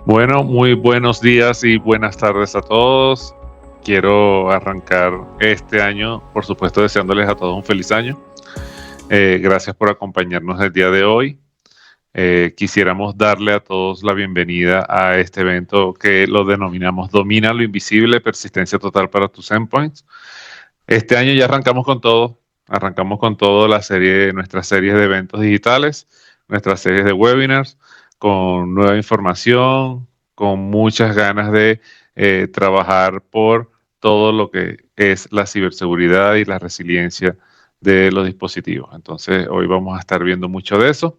Bueno, muy buenos días y buenas tardes a todos. Quiero arrancar este año, por supuesto, deseándoles a todos un feliz año. Gracias por acompañarnos el día de hoy. Quisiéramos darle a todos la bienvenida a este evento que lo denominamos Domina lo Invisible, Persistencia Total para tus Endpoints. Este año ya arrancamos con todo nuestras series de eventos digitales, nuestras series de webinars, con nueva información, con muchas ganas de trabajar por todo lo que es la ciberseguridad y la resiliencia de los dispositivos. Entonces, hoy vamos a estar viendo mucho de eso.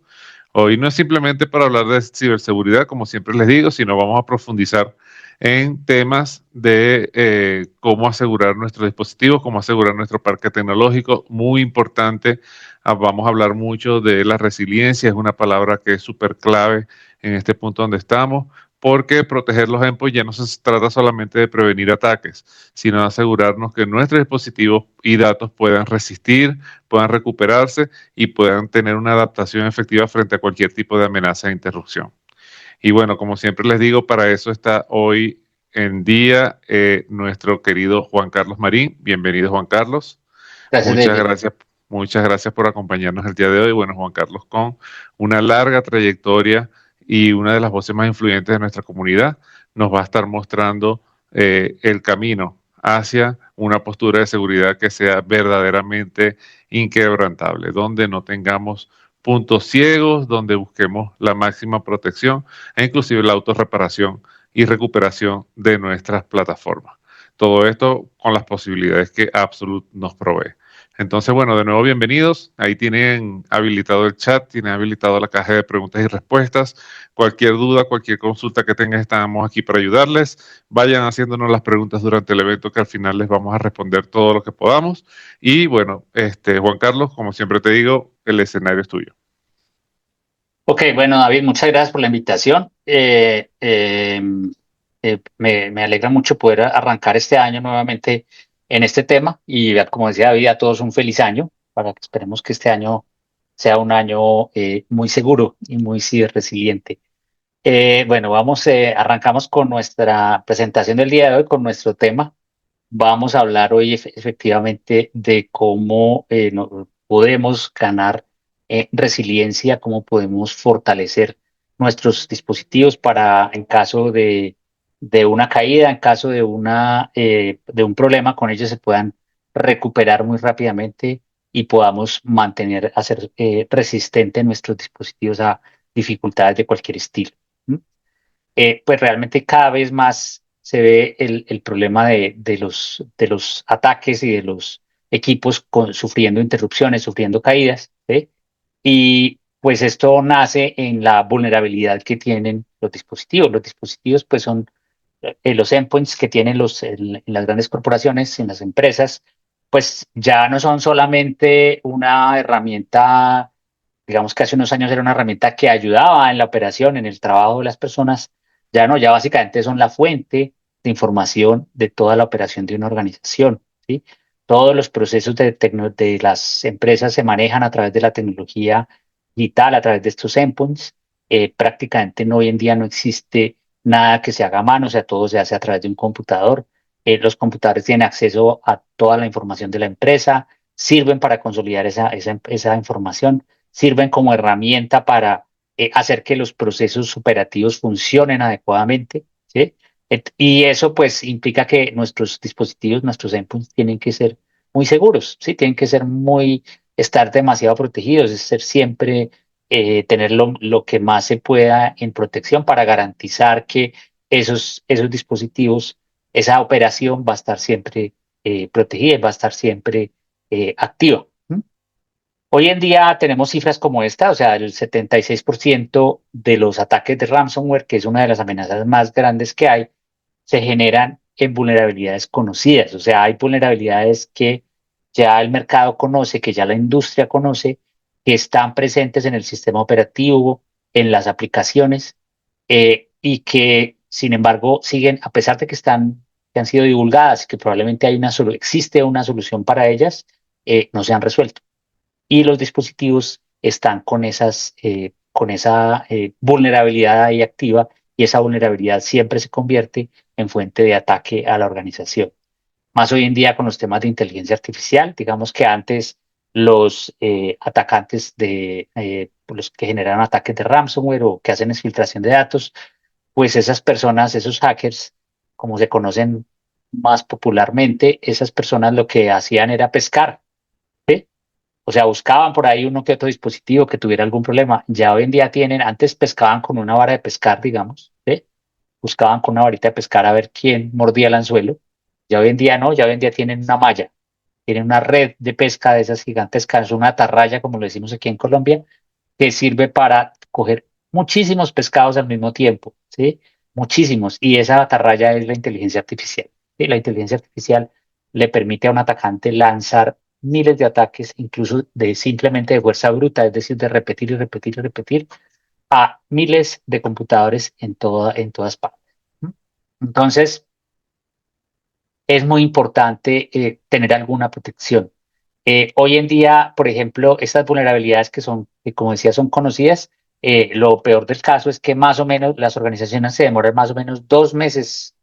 Hoy no es simplemente para hablar de ciberseguridad, como siempre les digo, sino vamos a profundizar en temas de cómo asegurar nuestros dispositivos, cómo asegurar nuestro parque tecnológico. Muy importante, vamos a hablar mucho de la resiliencia, es una palabra que es súper clave en este punto donde estamos, porque proteger los endpoints ya no se trata solamente de prevenir ataques, sino de asegurarnos que nuestros dispositivos y datos puedan resistir, puedan recuperarse y puedan tener una adaptación efectiva frente a cualquier tipo de amenaza e interrupción. Y bueno, como siempre les digo, para eso está hoy en día nuestro querido Juan Carlos Marín. Bienvenido, Juan Carlos. Gracias, Muchas David. gracias, muchas gracias por acompañarnos el día de hoy. Bueno, Juan Carlos, con una larga trayectoria y una de las voces más influyentes de nuestra comunidad, nos va a estar mostrando el camino hacia una postura de seguridad que sea verdaderamente inquebrantable, donde no tengamos puntos ciegos, donde busquemos la máxima protección e inclusive la autorreparación y recuperación de nuestras plataformas. Todo esto con las posibilidades que Absolute nos provee. Entonces, bueno, de nuevo, bienvenidos. Ahí tienen habilitado el chat, tienen habilitado la caja de preguntas y respuestas. Cualquier duda, cualquier consulta que tengan, estamos aquí para ayudarles. Vayan haciéndonos las preguntas durante el evento, que al final les vamos a responder todo lo que podamos. Y bueno, Juan Carlos, como siempre te digo, el escenario es tuyo. Ok, bueno, David, muchas gracias por la invitación. Me alegra mucho poder arrancar este año nuevamente en este tema y, como decía David, a todos un feliz año, para que esperemos que este año sea un año muy seguro y muy resiliente. Bueno, arrancamos con nuestra presentación del día de hoy, con nuestro tema. Vamos a hablar hoy efectivamente de cómo podemos ganar resiliencia, cómo podemos fortalecer nuestros dispositivos para, en caso de una caída, en caso de un problema con ellos, se puedan recuperar muy rápidamente y podamos hacer resistente nuestros dispositivos a dificultades de cualquier estilo. ¿M? Pues realmente cada vez más se ve el problema de los ataques y de los equipos sufriendo interrupciones, sufriendo caídas, ¿sí? Y pues esto nace en la vulnerabilidad que tienen los dispositivos. Los dispositivos pues son los endpoints que tienen en las grandes corporaciones, en las empresas, pues ya no son solamente una herramienta, digamos que hace unos años era una herramienta que ayudaba en la operación, en el trabajo de las personas, ya no, ya básicamente son la fuente de información de toda la operación de una organización, ¿sí? Todos los procesos de las empresas se manejan a través de la tecnología digital, a través de estos endpoints. Prácticamente hoy en día no existe nada que se haga a mano, o sea, todo se hace a través de un computador. Los computadores tienen acceso a toda la información de la empresa, sirven para consolidar esa información, sirven como herramienta para hacer que los procesos operativos funcionen adecuadamente, ¿sí? Y eso pues implica que nuestros dispositivos, nuestros endpoints tienen que ser muy seguros, ¿sí? Tienen que estar demasiado protegidos, es ser siempre tener lo que más se pueda en protección para garantizar que esos dispositivos, esa operación va a estar siempre protegida, va a estar siempre activa. ¿M? Hoy en día tenemos cifras como esta, o sea, el 76% de los ataques de ransomware, que es una de las amenazas más grandes que hay, se generan en vulnerabilidades conocidas. O sea, hay vulnerabilidades que ya el mercado conoce, que ya la industria conoce, que están presentes en el sistema operativo, en las aplicaciones, y que, sin embargo, siguen, a pesar de que han sido divulgadas y que probablemente existe una solución para ellas, no se han resuelto. Y los dispositivos están con esa vulnerabilidad ahí activa y esa vulnerabilidad siempre se convierte en fuente de ataque a la organización. Más hoy en día con los temas de inteligencia artificial, digamos que antes los atacantes los que generan ataques de ransomware o que hacen exfiltración de datos, pues esas personas, esos hackers, como se conocen más popularmente, esas personas lo que hacían era pescar, ¿sí? O sea, buscaban por ahí uno que otro dispositivo que tuviera algún problema. Ya hoy en día antes pescaban con una vara de pescar, digamos, ¿sí? Buscaban con una varita de pescar a ver quién mordía el anzuelo. Ya hoy en día no, ya hoy en día tienen una malla, tienen una red de pesca de esas gigantescas, una atarraya, como lo decimos aquí en Colombia, que sirve para coger muchísimos pescados al mismo tiempo, ¿sí? Muchísimos. Y esa atarraya es la inteligencia artificial, ¿sí? La inteligencia artificial le permite a un atacante lanzar miles de ataques, incluso simplemente de fuerza bruta, es decir, de repetir y repetir y repetir, a miles de computadores en todas partes. Entonces, es muy importante tener alguna protección. Hoy en día, por ejemplo, estas vulnerabilidades que como decía, son conocidas, lo peor del caso es que más o menos las organizaciones se demoran más o menos 2 meses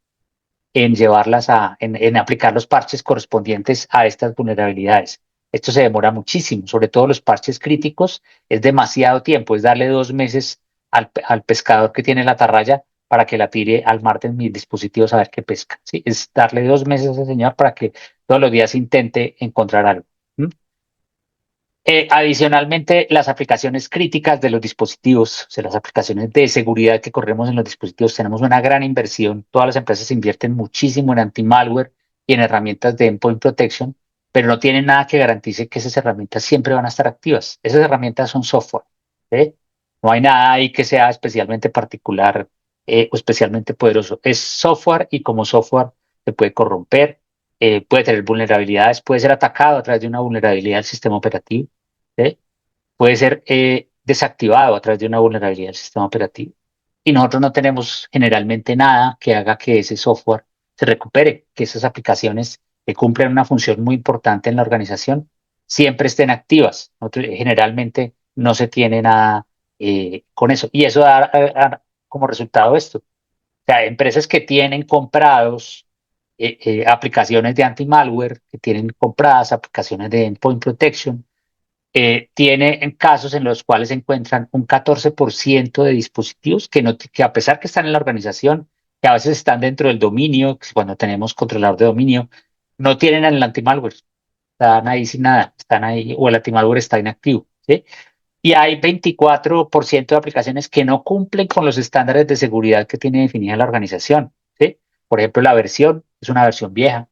en en aplicar los parches correspondientes a estas vulnerabilidades. Esto se demora muchísimo, sobre todo los parches críticos, es demasiado tiempo, es darle 2 meses al pescador que tiene la atarraya para que la tire al mar de mis dispositivos a ver qué pesca. ¿Sí? Es darle 2 meses a ese señor para que todos los días intente encontrar algo. ¿Mm? Adicionalmente, las aplicaciones críticas de los dispositivos, o sea, las aplicaciones de seguridad que corremos en los dispositivos, tenemos una gran inversión. Todas las empresas invierten muchísimo en anti-malware y en herramientas de endpoint protection, pero no tienen nada que garantice que esas herramientas siempre van a estar activas. Esas herramientas son software, ¿eh? No hay nada ahí que sea especialmente particular o especialmente poderoso. Es software y como software se puede corromper, puede tener vulnerabilidades, puede ser atacado a través de una vulnerabilidad del sistema operativo. ¿Sí? Puede ser desactivado a través de una vulnerabilidad del sistema operativo. Y nosotros no tenemos generalmente nada que haga que ese software se recupere, que esas aplicaciones que cumplen una función muy importante en la organización siempre estén activas. Generalmente no se tiene nada con eso. Y eso da como resultado esto. O sea, empresas que tienen comprados aplicaciones de anti-malware, que tienen compradas aplicaciones de endpoint protection, tiene en casos en los cuales se encuentran un 14% de dispositivos que a pesar que están en la organización, que a veces están dentro del dominio, que cuando tenemos controlador de dominio, no tienen el antimalware, están ahí sin nada, están ahí, o el antimalware está inactivo, ¿sí? Y hay 24% de aplicaciones que no cumplen con los estándares de seguridad que tiene definida la organización, ¿sí? Por ejemplo, la versión es una versión vieja.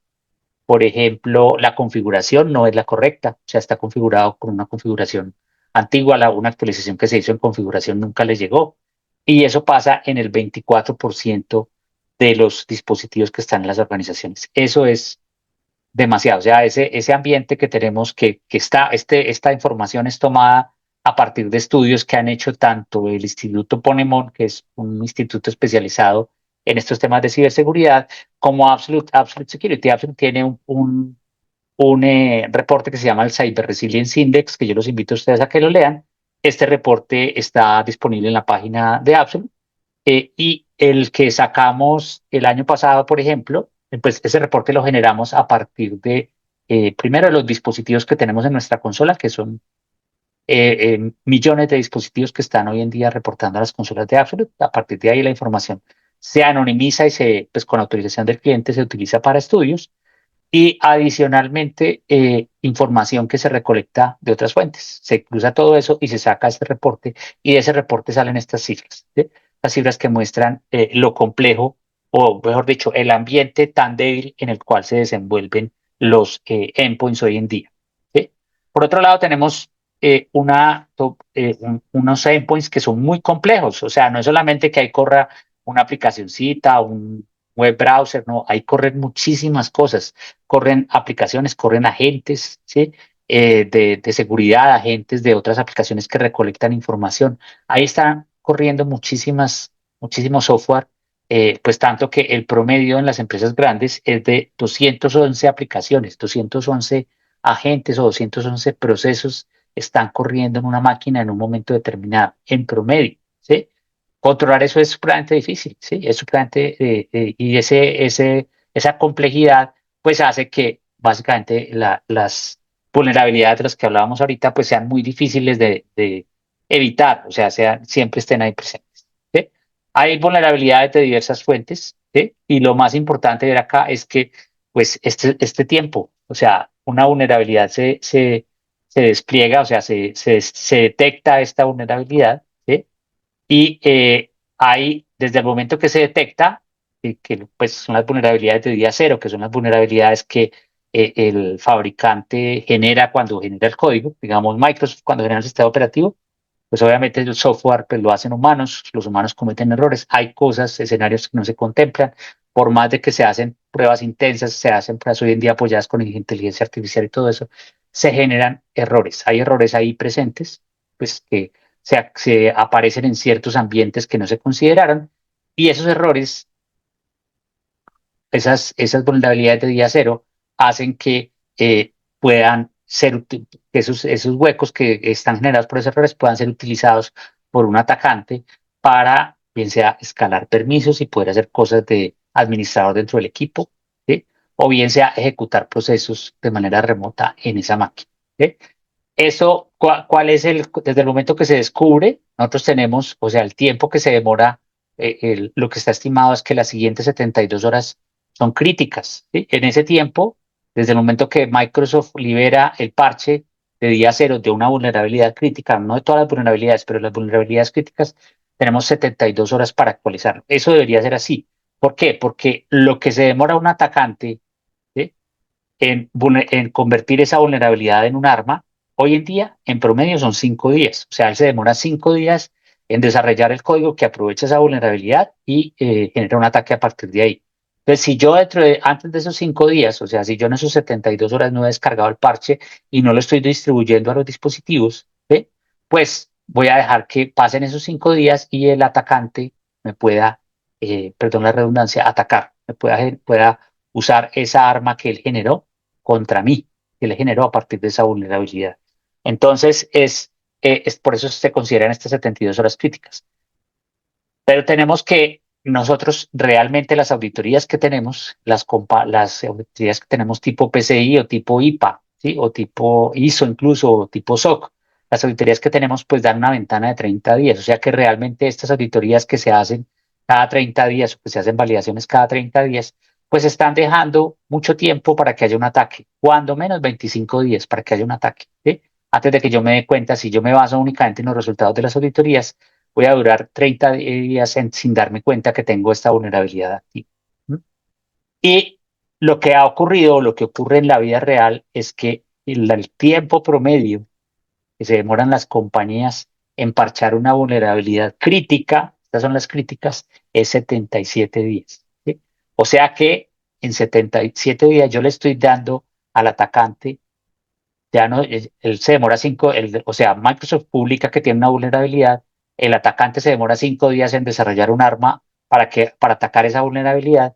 Por ejemplo, la configuración no es la correcta, o sea, está configurado con una configuración antigua, una actualización que se hizo en configuración nunca le llegó. Y eso pasa en el 24% de los dispositivos que están en las organizaciones. Eso es demasiado. O sea, ese ambiente que tenemos esta información es tomada a partir de estudios que han hecho tanto el Instituto Ponemon, que es un instituto especializado en estos temas de ciberseguridad, como Absolute Security. Absolute tiene un reporte que se llama el Cyber Resilience Index, que yo los invito a ustedes a que lo lean. Este reporte está disponible en la página de Absolute. Y el que sacamos el año pasado, por ejemplo, pues ese reporte lo generamos a partir de, primero, los dispositivos que tenemos en nuestra consola, que son millones de dispositivos que están hoy en día reportando a las consolas de Absolute. A partir de ahí la información se anonimiza y pues con autorización del cliente se utiliza para estudios y adicionalmente información que se recolecta de otras fuentes. Se cruza todo eso y se saca este reporte y de ese reporte salen estas cifras, ¿sí? Las cifras que muestran lo complejo o mejor dicho, el ambiente tan débil en el cual se desenvuelven los endpoints hoy en día, ¿sí? Por otro lado, tenemos unos endpoints que son muy complejos, o sea, no es solamente que ahí corra una aplicacioncita, un web browser, no, ahí corren muchísimas cosas, corren aplicaciones, corren agentes, ¿sí? De seguridad, agentes de otras aplicaciones que recolectan información. Ahí están corriendo muchísimos software, pues tanto que el promedio en las empresas grandes es de 211 aplicaciones, 211 agentes o 211 procesos están corriendo en una máquina en un momento determinado, en promedio, ¿sí? controlar eso es supremamente difícil, ¿sí? Es supremamente, y esa complejidad pues hace que básicamente las vulnerabilidades de las que hablábamos ahorita pues sean muy difíciles de evitar, o sea, siempre estén ahí presentes, ¿sí? Hay vulnerabilidades de diversas fuentes, ¿sí? Y lo más importante de ver acá es que pues este tiempo, o sea, una vulnerabilidad se despliega, o sea, se detecta esta vulnerabilidad, ¿sí? Y hay, desde el momento que se detecta, que pues son las vulnerabilidades de día cero, que son las vulnerabilidades que el fabricante genera cuando genera el código, digamos Microsoft cuando genera el sistema operativo, pues obviamente el software pues lo hacen humanos, los humanos cometen errores, hay cosas, escenarios que no se contemplan, por más de que se hacen pruebas intensas, se hacen pruebas hoy en día apoyadas con inteligencia artificial y todo eso, se generan errores, hay errores ahí presentes, pues que se aparecen en ciertos ambientes que no se consideraron y esos errores, esas vulnerabilidades de día cero, hacen que puedan que esos huecos que están generados por esos errores puedan ser utilizados por un atacante para, bien sea, escalar permisos y poder hacer cosas de administrador dentro del equipo, ¿sí? O bien sea, ejecutar procesos de manera remota en esa máquina, ¿sí? Eso, ¿cuál es desde el momento que se descubre? Nosotros tenemos, o sea, el tiempo que se demora, lo que está estimado es que las siguientes 72 horas son críticas, ¿sí? En ese tiempo, desde el momento que Microsoft libera el parche de día cero de una vulnerabilidad crítica, no de todas las vulnerabilidades, pero las vulnerabilidades críticas, tenemos 72 horas para actualizarlo. Eso debería ser así. ¿Por qué? Porque lo que se demora un atacante, ¿sí?, en convertir esa vulnerabilidad en un arma, hoy en día, en promedio, son 5 días. O sea, él se demora 5 días en desarrollar el código que aprovecha esa vulnerabilidad y genera un ataque a partir de ahí. Entonces, si yo antes de esos 5 días, o sea, si yo en esos 72 horas no he descargado el parche y no lo estoy distribuyendo a los dispositivos, ¿sí?, pues voy a dejar que pasen esos 5 días y el atacante me pueda, perdón la redundancia, atacar, pueda usar esa arma que él generó contra mí, que le generó a partir de esa vulnerabilidad. Entonces, es por eso se consideran estas 72 horas críticas. Pero tenemos que nosotros realmente las auditorías que tenemos, las auditorías que tenemos tipo PCI o tipo IPA, ¿sí?, o tipo ISO incluso, o tipo SOC, las auditorías que tenemos pues dan una ventana de 30 días, o sea que realmente estas auditorías que se hacen cada 30 días o que se hacen validaciones cada 30 días, pues están dejando mucho tiempo para que haya un ataque, cuando menos 25 días para que haya un ataque, ¿sí? Antes de que yo me dé cuenta, si yo me baso únicamente en los resultados de las auditorías, voy a durar 30 días sin darme cuenta que tengo esta vulnerabilidad activa. ¿Mm? Y lo que ha ocurrido, lo que ocurre en la vida real, es que el tiempo promedio que se demoran las compañías en parchar una vulnerabilidad crítica, estas son las críticas, es 77 días. ¿Sí? O sea que en 77 días yo le estoy dando al atacante, ya no, él se demora o sea, Microsoft publica que tiene una vulnerabilidad, el atacante se demora 5 días en desarrollar un arma para atacar esa vulnerabilidad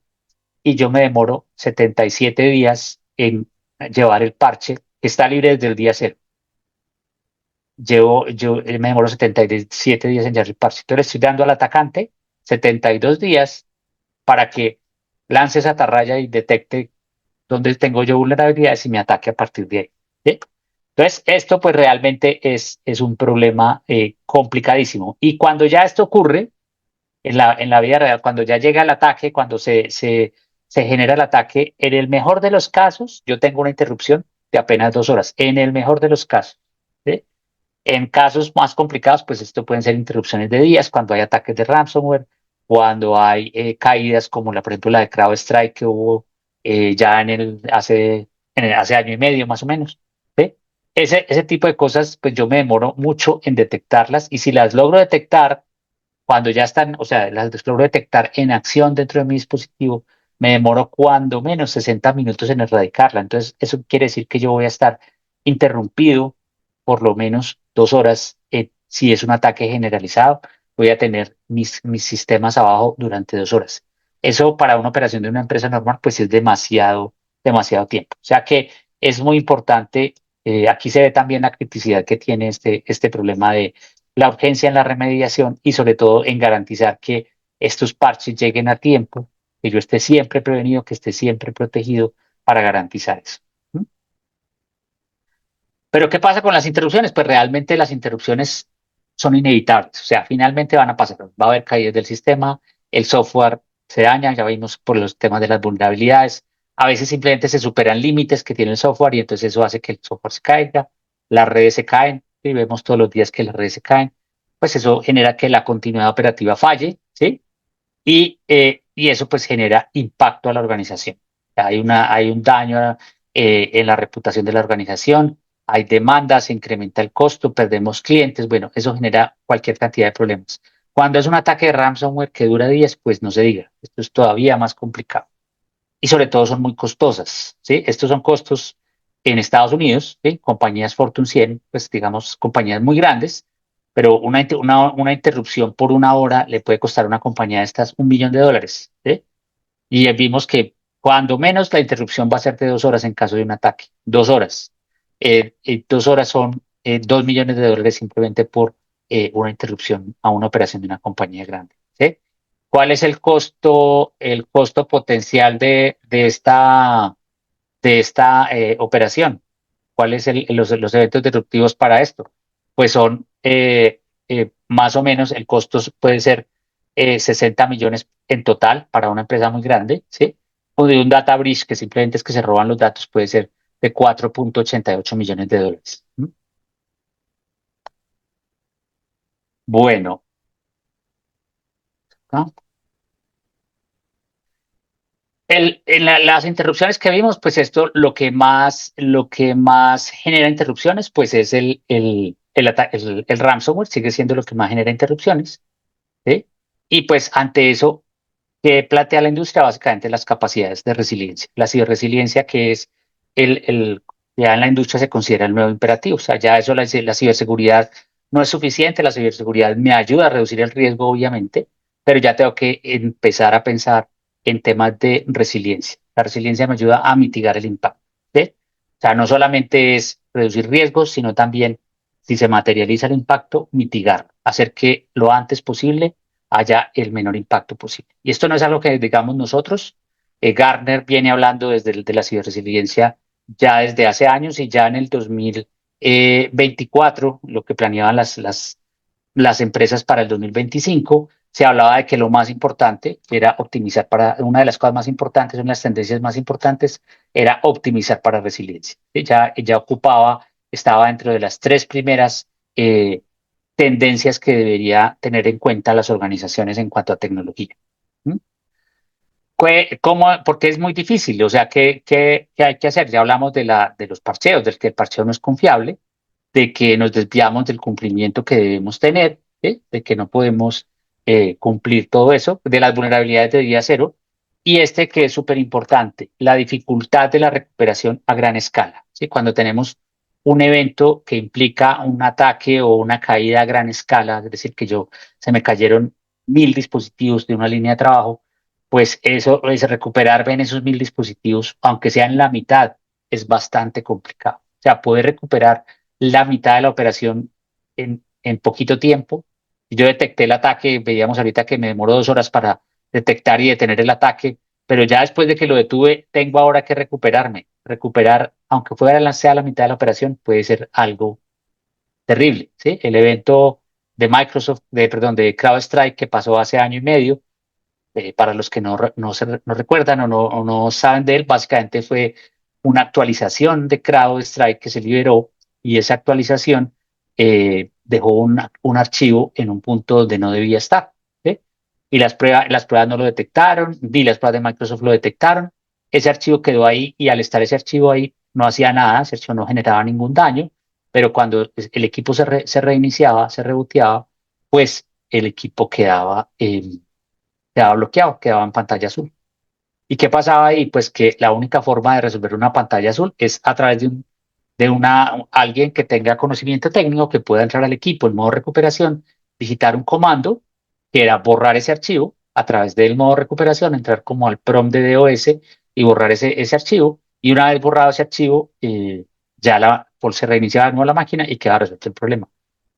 y yo me demoro 77 días en llevar el parche que está libre desde el día cero. Yo me demoro 77 días en llevar el parche. Entonces le estoy dando al atacante 72 días para que lance esa atarraya y detecte dónde tengo yo vulnerabilidades y me ataque a partir de ahí. ¿Sí? Entonces, esto pues realmente es un problema complicadísimo. Y cuando ya esto ocurre en la vida real, cuando ya llega el ataque, cuando se genera el ataque, en el mejor de los casos, yo tengo una interrupción de apenas 2 horas, en el mejor de los casos. ¿Sí? En casos más complicados, pues esto pueden ser interrupciones de días, cuando hay ataques de ransomware, cuando hay caídas como por ejemplo la de CrowdStrike que hubo ya hace año y medio más o menos. ¿Sí? Ese tipo de cosas, pues yo me demoro mucho en detectarlas y si las logro detectar cuando ya están, o sea, las logro detectar en acción dentro de mi dispositivo, me demoro cuando menos 60 minutos en erradicarla. Entonces, eso quiere decir que yo voy a estar interrumpido por lo menos 2 horas. Si es un ataque generalizado, voy a tener mis sistemas abajo durante 2 horas. Eso para una operación de una empresa normal, pues es demasiado, demasiado tiempo. O sea que es muy importante. Aquí se ve también la criticidad que tiene este problema la urgencia en la remediación y sobre todo en garantizar que estos parches lleguen a tiempo, que yo esté siempre prevenido, que esté siempre protegido para garantizar eso. ¿Mm? Pero ¿qué pasa con las interrupciones? Pues realmente las interrupciones son inevitables, o sea, finalmente van a pasar, va a haber caídas del sistema, el software se daña, ya vimos por los temas de las vulnerabilidades, a veces simplemente se superan límites que tiene el software y entonces eso hace que el software se caiga, las redes se caen, y vemos todos los días que las redes se caen, pues eso genera que la continuidad operativa falle, ¿sí? Y eso pues genera impacto a la organización. Hay un daño en la reputación de la organización, hay demandas, se incrementa el costo, perdemos clientes, bueno, eso genera cualquier cantidad de problemas. Cuando es un ataque de ransomware que dura días, pues no se diga, esto es todavía más complicado. Y sobre todo son muy costosas, ¿sí? Estos son costos en Estados Unidos, ¿sí? Compañías Fortune 100, pues digamos, compañías muy grandes, pero una interrupción por una hora le puede costar a una compañía de estas $1 millón, ¿sí? Y vimos que cuando menos la interrupción va a ser de 2 horas en caso de un ataque. 2 horas. 2 horas son $2 millones simplemente por una interrupción a una operación de una compañía grande. ¿Sí? ¿Cuál es el costo potencial de esta operación? ¿Cuáles son los eventos disruptivos para esto? Pues son más o menos, el costo puede ser 60 millones en total para una empresa muy grande, ¿sí? O de un data breach, que simplemente es que se roban los datos, puede ser de $4.88 millones. ¿Mm? Bueno, ¿no? Las interrupciones que vimos, pues esto lo que más genera interrupciones, pues es el ransomware, sigue siendo lo que más genera interrupciones, ¿sí? Y pues ante eso, ¿qué plantea la industria? Básicamente las capacidades de resiliencia. La ciberresiliencia, que es el, ya en la industria se considera el nuevo imperativo. O sea, ya eso, la ciberseguridad no es suficiente. La ciberseguridad me ayuda a reducir el riesgo, obviamente, pero ya tengo que empezar a pensar en temas de resiliencia. La resiliencia me ayuda a mitigar el impacto, ¿sí? O sea, no solamente es reducir riesgos, sino también, si se materializa el impacto, mitigar, hacer que lo antes posible haya el menor impacto posible. Y esto no es algo que digamos nosotros. Gartner viene hablando de la ciberresiliencia ya desde hace años y ya en el 2024, lo que planeaban las empresas para el 2025, se hablaba de que lo más importante era optimizar una de las cosas más importantes, una de las tendencias más importantes, era optimizar para resiliencia. Ya estaba dentro de las tres primeras tendencias que debería tener en cuenta las organizaciones en cuanto a tecnología. ¿Mm? Porque es muy difícil, o sea, ¿qué hay que hacer? Ya hablamos de los parcheos, del que el parcheo no es confiable, de que nos desviamos del cumplimiento que debemos tener, ¿sí? De que no podemos cumplir todo eso, de las vulnerabilidades de día cero, y este que es súper importante, la dificultad de la recuperación a gran escala, ¿sí? Cuando tenemos un evento que implica un ataque o una caída a gran escala, es decir, se me cayeron 1.000 dispositivos de una línea de trabajo, pues eso es recuperar en esos 1.000 dispositivos, aunque sean la mitad, es bastante complicado. O sea, poder recuperar la mitad de la operación en poquito tiempo. Yo detecté el ataque, veíamos ahorita que me demoró 2 horas para detectar y detener el ataque, pero ya después de que lo detuve, tengo ahora que recuperarme. Recuperar, aunque fuera sea la mitad de la operación, puede ser algo terrible, ¿sí? El evento de Microsoft, perdón, de CrowdStrike que pasó hace año y medio, para los que no recuerdan o no saben de él, básicamente fue una actualización de CrowdStrike que se liberó y esa actualización dejó un archivo en un punto donde no debía estar. ¿Sí? Y las pruebas no lo detectaron, ni las pruebas de Microsoft lo detectaron. Ese archivo quedó ahí y al estar ese archivo ahí no hacía nada, ese archivo no generaba ningún daño, pero cuando el equipo se reiniciaba, se reboteaba, pues el equipo quedaba bloqueado, quedaba en pantalla azul. ¿Y qué pasaba ahí? Pues que la única forma de resolver una pantalla azul es a través alguien que tenga conocimiento técnico, que pueda entrar al equipo en modo recuperación, digitar un comando, que era borrar ese archivo a través del modo recuperación, entrar como al prompt de DOS y borrar ese archivo. Y una vez borrado ese archivo, se reiniciaba de nuevo la máquina y quedaba resuelto el problema.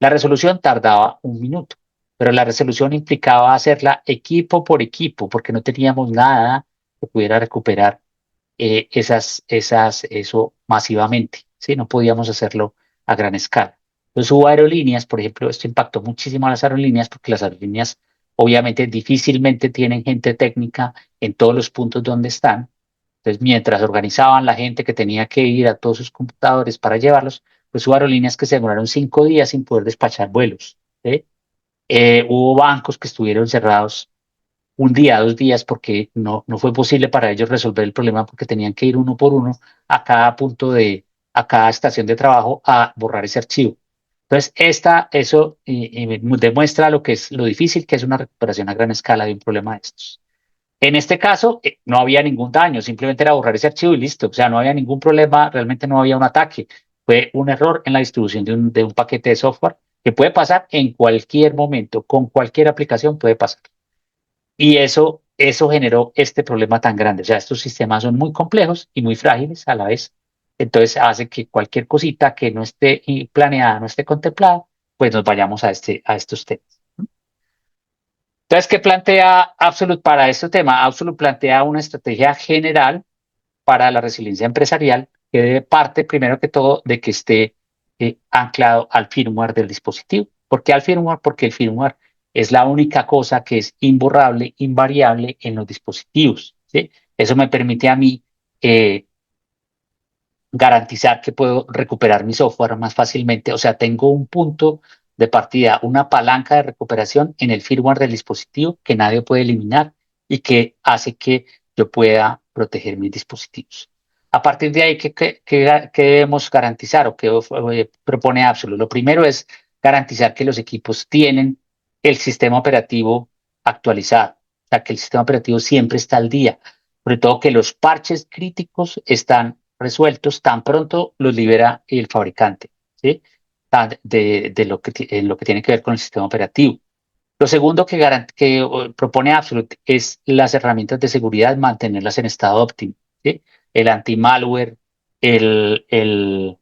La resolución tardaba 1 minuto, pero la resolución implicaba hacerla equipo por equipo, porque no teníamos nada que pudiera recuperar eso masivamente, ¿sí? No podíamos hacerlo a gran escala. Entonces hubo aerolíneas, por ejemplo, esto impactó muchísimo a las aerolíneas porque las aerolíneas obviamente difícilmente tienen gente técnica en todos los puntos donde están. Entonces, mientras organizaban la gente que tenía que ir a todos sus computadores para llevarlos, pues hubo aerolíneas que se demoraron 5 días sin poder despachar vuelos, ¿sí? Hubo bancos que estuvieron cerrados 1 día, 2 días, porque no fue posible para ellos resolver el problema porque tenían que ir uno por uno a cada a cada estación de trabajo a borrar ese archivo. Entonces, eso demuestra lo que es lo difícil que es una recuperación a gran escala de un problema de estos. En este caso, no había ningún daño, simplemente era borrar ese archivo y listo. O sea, no había ningún problema, realmente no había un ataque. Fue un error en la distribución de un paquete de software que puede pasar en cualquier momento, con cualquier aplicación puede pasar. Y eso generó este problema tan grande. O sea, estos sistemas son muy complejos y muy frágiles a la vez. Entonces hace que cualquier cosita que no esté planeada, no esté contemplada, pues nos vayamos a estos temas. Entonces, ¿qué plantea Absolute para este tema? Absolute plantea una estrategia general para la resiliencia empresarial que debe parte, primero que todo, de que esté anclado al firmware del dispositivo. ¿Por qué al firmware? Porque el firmware es la única cosa que es imborrable, invariable en los dispositivos, ¿sí? Eso me permite a mí eh, garantizar que puedo recuperar mi software más fácilmente. O sea, tengo un punto de partida, una palanca de recuperación en el firmware del dispositivo que nadie puede eliminar y que hace que yo pueda proteger mis dispositivos. A partir de ahí, ¿qué debemos garantizar o qué propone Absolute? Lo primero es garantizar que los equipos tienen el sistema operativo actualizado, o sea, que el sistema operativo siempre está al día, sobre todo que los parches críticos están resueltos tan pronto los libera el fabricante, ¿sí? De lo que tiene que ver con el sistema operativo. Lo segundo que propone Absolute es las herramientas de seguridad, mantenerlas en estado óptimo, ¿sí? El anti-malware, el, el,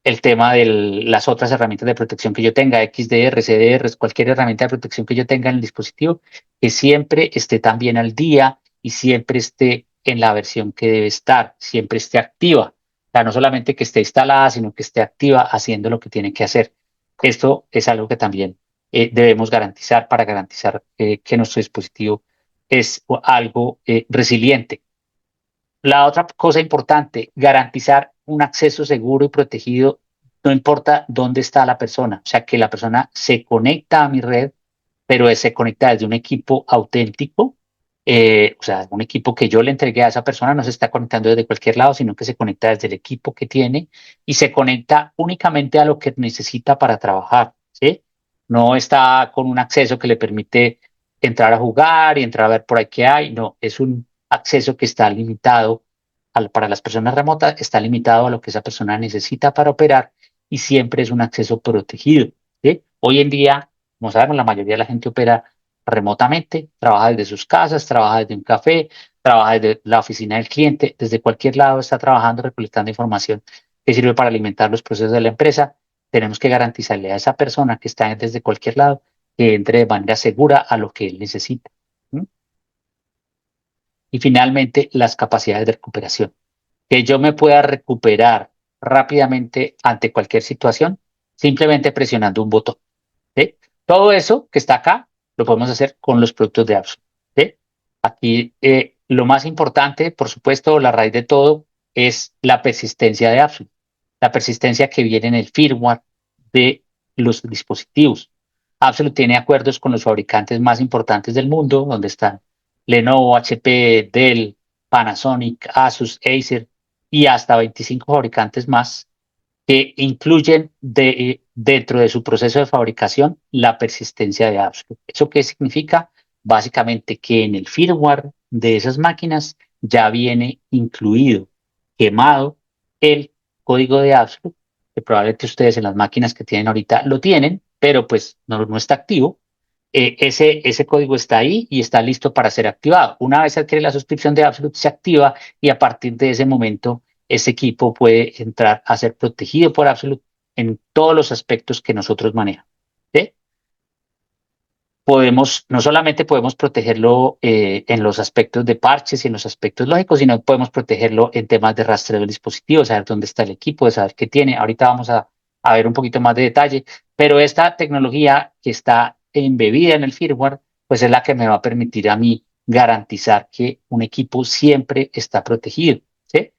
el tema de las otras herramientas de protección que yo tenga, XDR, CDR, cualquier herramienta de protección que yo tenga en el dispositivo, que siempre esté también al día y siempre esté en la versión que debe estar, siempre esté activa. O sea, no solamente que esté instalada, sino que esté activa haciendo lo que tiene que hacer. Esto es algo que también debemos garantizar para garantizar que nuestro dispositivo es algo resiliente. La otra cosa importante, garantizar un acceso seguro y protegido, no importa dónde está la persona, o sea, que la persona se conecta a mi red, pero se conecta desde un equipo auténtico, o sea, un equipo que yo le entregué a esa persona, no se está conectando desde cualquier lado, sino que se conecta desde el equipo que tiene y se conecta únicamente a lo que necesita para trabajar, ¿sí? No está con un acceso que le permite entrar a jugar y entrar a ver por ahí qué hay, no, es un acceso que está limitado para las personas remotas, está limitado a lo que esa persona necesita para operar y siempre es un acceso protegido, ¿sí? Hoy en día, como sabemos, la mayoría de la gente opera remotamente, trabaja desde sus casas, trabaja desde un café, trabaja desde la oficina del cliente, desde cualquier lado está trabajando, recolectando información que sirve para alimentar los procesos de la empresa. Tenemos que garantizarle a esa persona que está desde cualquier lado que entre de manera segura a lo que él necesita. ¿Mm? Y finalmente, las capacidades de recuperación. Que yo me pueda recuperar rápidamente ante cualquier situación simplemente presionando un botón. ¿Sí? Todo eso que está acá lo podemos hacer con los productos de Absolute. ¿Sí? Aquí lo más importante, por supuesto, la raíz de todo es la persistencia de Absolute, la persistencia que viene en el firmware de los dispositivos. Absolute tiene acuerdos con los fabricantes más importantes del mundo, donde están Lenovo, HP, Dell, Panasonic, Asus, Acer y hasta 25 fabricantes más que incluyen dentro de su proceso de fabricación la persistencia de Absolute. ¿Eso qué significa? Básicamente que en el firmware de esas máquinas ya viene incluido, quemado, el código de Absolute, que probablemente ustedes en las máquinas que tienen ahorita lo tienen, pero pues no está activo. Ese código está ahí y está listo para ser activado. Una vez adquiere la suscripción de Absolute, se activa y a partir de ese momento ese equipo puede entrar a ser protegido por Absolute en todos los aspectos que nosotros manejamos. ¿sí? No solamente podemos protegerlo en los aspectos de parches y en los aspectos lógicos, sino podemos protegerlo en temas de rastreo del dispositivo, saber dónde está el equipo, de saber qué tiene. Ahorita vamos a ver un poquito más de detalle, pero esta tecnología que está embebida en el firmware, pues es la que me va a permitir a mí garantizar que un equipo siempre está protegido, ¿sí?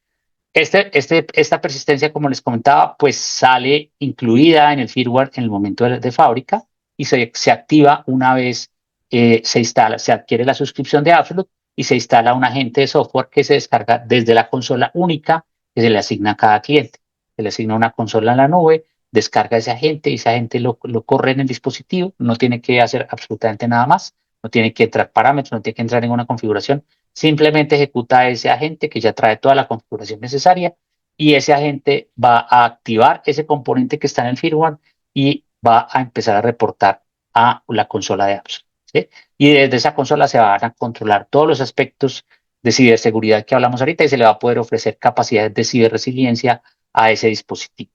Esta persistencia, como les comentaba, pues sale incluida en el firmware en el momento de fábrica y se activa una vez se instala, se adquiere la suscripción de Absolute y se instala un agente de software que se descarga desde la consola única que se le asigna a cada cliente. Se le asigna una consola en la nube, descarga ese agente y ese agente lo corre en el dispositivo, no tiene que hacer absolutamente nada más, no tiene que entrar parámetros, no tiene que entrar en ninguna configuración. Simplemente ejecuta ese agente que ya trae toda la configuración necesaria y ese agente va a activar ese componente que está en el firmware y va a empezar a reportar a la consola de apps, ¿sí? Y desde esa consola se van a controlar todos los aspectos de ciberseguridad que hablamos ahorita y se le va a poder ofrecer capacidades de ciberresiliencia a ese dispositivo.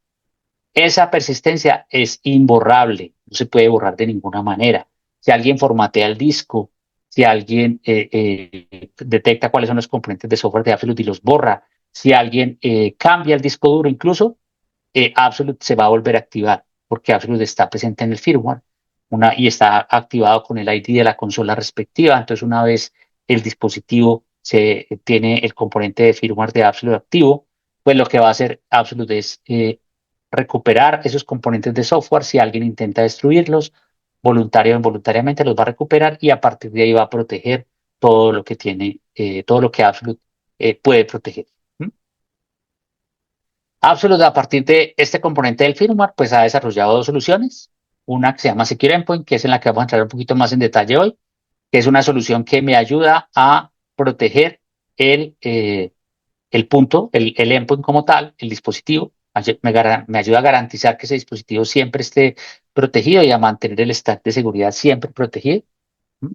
Esa persistencia es imborrable, no se puede borrar de ninguna manera. Si alguien formatea el disco, si alguien detecta cuáles son los componentes de software de Absolute y los borra, si alguien cambia el disco duro incluso, Absolute se va a volver a activar porque Absolute está presente en el firmware y está activado con el ID de la consola respectiva. Entonces, una vez el dispositivo tiene el componente de firmware de Absolute activo, pues lo que va a hacer Absolute es recuperar esos componentes de software. Si alguien intenta destruirlos, voluntario o involuntariamente los va a recuperar y a partir de ahí va a proteger todo lo que tiene, todo lo que Absolute puede proteger. ¿Mm? Absolute, a partir de este componente del firmware, pues ha desarrollado dos soluciones. Una que se llama Secure Endpoint, que es en la que vamos a entrar un poquito más en detalle hoy, que es una solución que me ayuda a proteger el punto, el endpoint como tal, el dispositivo. Me ayuda a garantizar que ese dispositivo siempre esté protegido y a mantener el stack de seguridad siempre protegido. ¿Mm?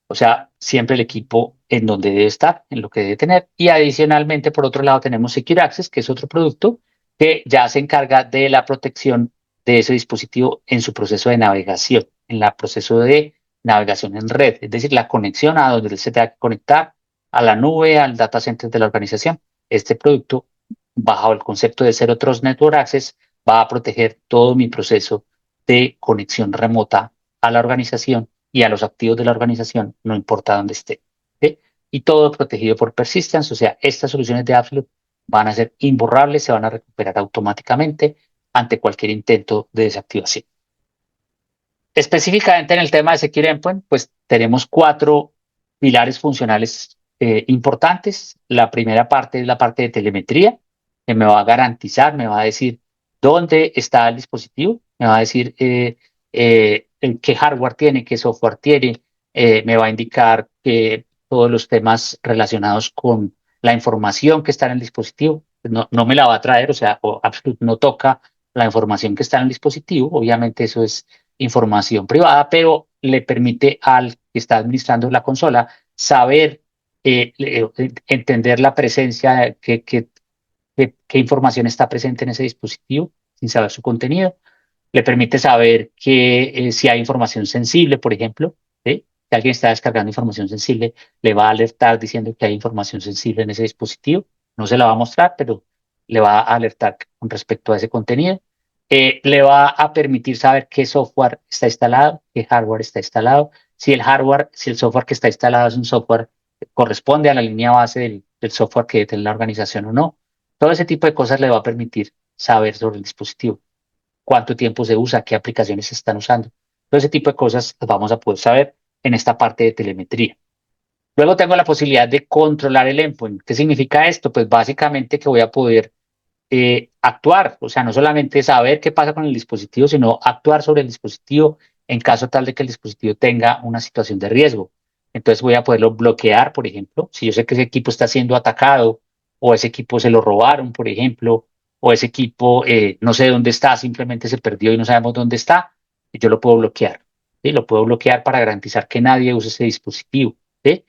O sea, siempre el equipo en donde debe estar, en lo que debe tener. Y adicionalmente, por otro lado, tenemos Secure Access, que es otro producto que ya se encarga de la protección de ese dispositivo en su proceso de navegación, en el proceso de navegación en red, es decir, la conexión a donde se tenga que conectar, a la nube, al data center de la organización. Este producto, bajo el concepto de Zero Trust Network Access, va a proteger todo mi proceso de conexión remota a la organización y a los activos de la organización, no importa dónde esté, ¿sí? Y todo protegido por persistence, o sea, estas soluciones de Absolute van a ser imborrables, se van a recuperar automáticamente ante cualquier intento de desactivación. Específicamente en el tema de Secure Endpoint, pues tenemos cuatro pilares funcionales importantes. La primera parte es la parte de telemetría, que me va a garantizar, me va a decir dónde está el dispositivo, me va a decir qué hardware tiene, qué software tiene, me va a indicar que todos los temas relacionados con la información que está en el dispositivo, no me la va a traer, o sea, Absolute no toca la información que está en el dispositivo, obviamente eso es información privada, pero le permite al que está administrando la consola saber, entender la presencia, qué información está presente en ese dispositivo sin saber su contenido. Le permite saber que si hay información sensible, por ejemplo, ¿sí? Si alguien está descargando información sensible, le va a alertar diciendo que hay información sensible en ese dispositivo. No se la va a mostrar, pero le va a alertar con respecto a ese contenido. Le va a permitir saber qué software está instalado, qué hardware está instalado, si el software que está instalado es un software que corresponde a la línea base del software que tiene la organización o no. Todo ese tipo de cosas le va a permitir saber sobre el dispositivo, cuánto tiempo se usa, qué aplicaciones se están usando. Todo ese tipo de cosas las vamos a poder saber en esta parte de telemetría. Luego tengo la posibilidad de controlar el endpoint. ¿Qué significa esto? Pues básicamente que voy a poder actuar, o sea, no solamente saber qué pasa con el dispositivo, sino actuar sobre el dispositivo en caso tal de que el dispositivo tenga una situación de riesgo. Entonces voy a poderlo bloquear, por ejemplo, si yo sé que ese equipo está siendo atacado o ese equipo se lo robaron, por ejemplo, o ese equipo no sé dónde está, simplemente se perdió y no sabemos dónde está, yo lo puedo bloquear. ¿Sí? Lo puedo bloquear para garantizar que nadie use ese dispositivo. ¿Sí?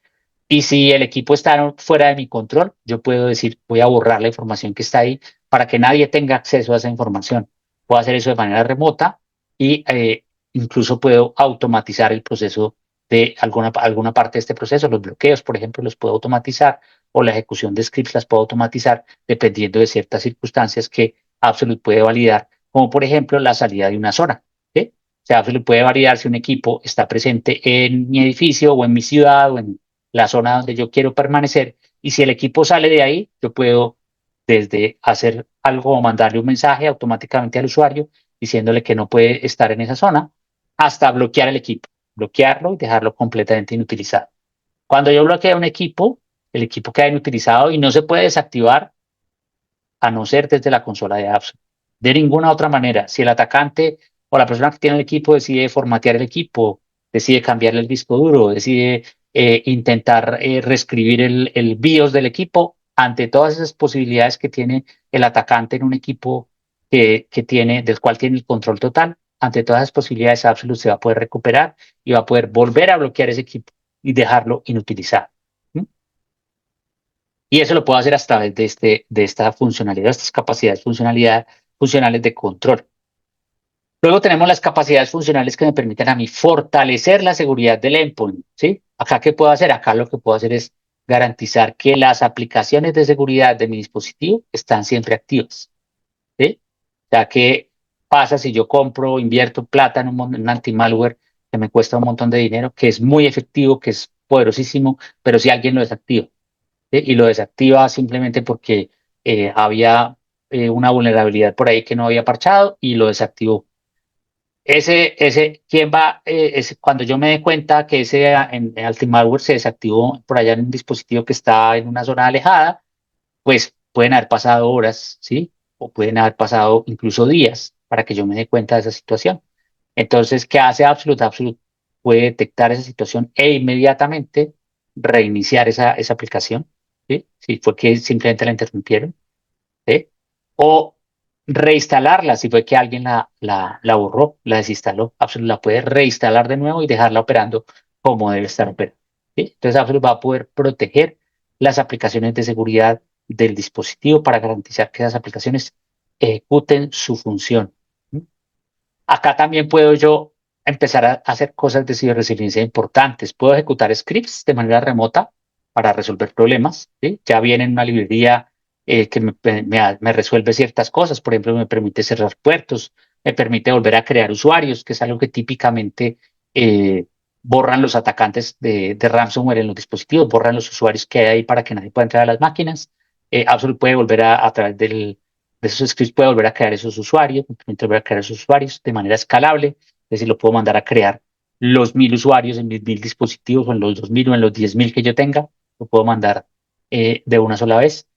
Y si el equipo está fuera de mi control, yo puedo decir, voy a borrar la información que está ahí para que nadie tenga acceso a esa información. Puedo hacer eso de manera remota y incluso puedo automatizar el proceso de alguna parte de este proceso. Los bloqueos, por ejemplo, los puedo automatizar, o la ejecución de scripts las puedo automatizar dependiendo de ciertas circunstancias que Absolute puede validar, como por ejemplo la salida de una zona. ¿Sí? O sea, Absolute puede validar si un equipo está presente en mi edificio o en mi ciudad o en la zona donde yo quiero permanecer, y si el equipo sale de ahí, yo puedo desde hacer algo o mandarle un mensaje automáticamente al usuario diciéndole que no puede estar en esa zona, hasta bloquear el equipo, bloquearlo y dejarlo completamente inutilizado. Cuando yo bloqueo un equipo, el equipo queda inutilizado y no se puede desactivar a no ser desde la consola de apps. De ninguna otra manera. Si el atacante o la persona que tiene el equipo decide formatear el equipo, decide cambiarle el disco duro, decide intentar reescribir el BIOS del equipo, ante todas esas posibilidades que tiene el atacante en un equipo del cual tiene el control total, ante todas esas posibilidades, Absolute se va a poder recuperar y va a poder volver a bloquear ese equipo y dejarlo inutilizado. ¿Mm? Y eso lo puedo hacer a través de esta funcionalidad, estas capacidades funcionales de control. Luego tenemos las capacidades funcionales que me permiten a mí fortalecer la seguridad del endpoint, ¿sí? Acá, ¿qué puedo hacer? Acá lo que puedo hacer es garantizar que las aplicaciones de seguridad de mi dispositivo están siempre activas, ¿sí? O sea, ¿qué pasa si yo compro, invierto plata en un anti-malware que me cuesta un montón de dinero, que es muy efectivo, que es poderosísimo, pero si alguien lo desactiva? ¿Sí? Y lo desactiva simplemente porque había una vulnerabilidad por ahí que no había parchado y lo desactivó. ¿Quién va? Cuando yo me dé cuenta que ese anti-malware se desactivó por allá en un dispositivo que está en una zona alejada, pues pueden haber pasado horas, ¿sí? O pueden haber pasado incluso días para que yo me dé cuenta de esa situación. Entonces, ¿qué hace Absolute? Absolute puede detectar esa situación e inmediatamente reiniciar esa aplicación, ¿sí? Si fue que simplemente la interrumpieron, ¿sí? O reinstalarla si fue que alguien la borró, la desinstaló. Absolute la puede reinstalar de nuevo y dejarla operando como debe estar operando, ¿sí? Entonces, Absolute va a poder proteger las aplicaciones de seguridad del dispositivo para garantizar que esas aplicaciones ejecuten su función. ¿Sí? Acá también puedo yo empezar a hacer cosas de ciberresiliencia importantes. Puedo ejecutar scripts de manera remota para resolver problemas, ¿sí? Ya viene en una librería que me resuelve ciertas cosas. Por ejemplo, me permite cerrar puertos, me permite volver a crear usuarios, que es algo que típicamente eh, borran los atacantes de ransomware en los dispositivos, borran los usuarios que hay ahí para que nadie pueda entrar a las máquinas. Absolute puede volver a través de esos scripts puede volver a crear esos usuarios, me permite volver a crear esos usuarios de manera escalable, es decir, lo puedo mandar a crear los 1.000 usuarios en mis 1.000 dispositivos, o en los 2.000 o en los 10.000 que yo tenga, lo puedo mandar de una sola vez.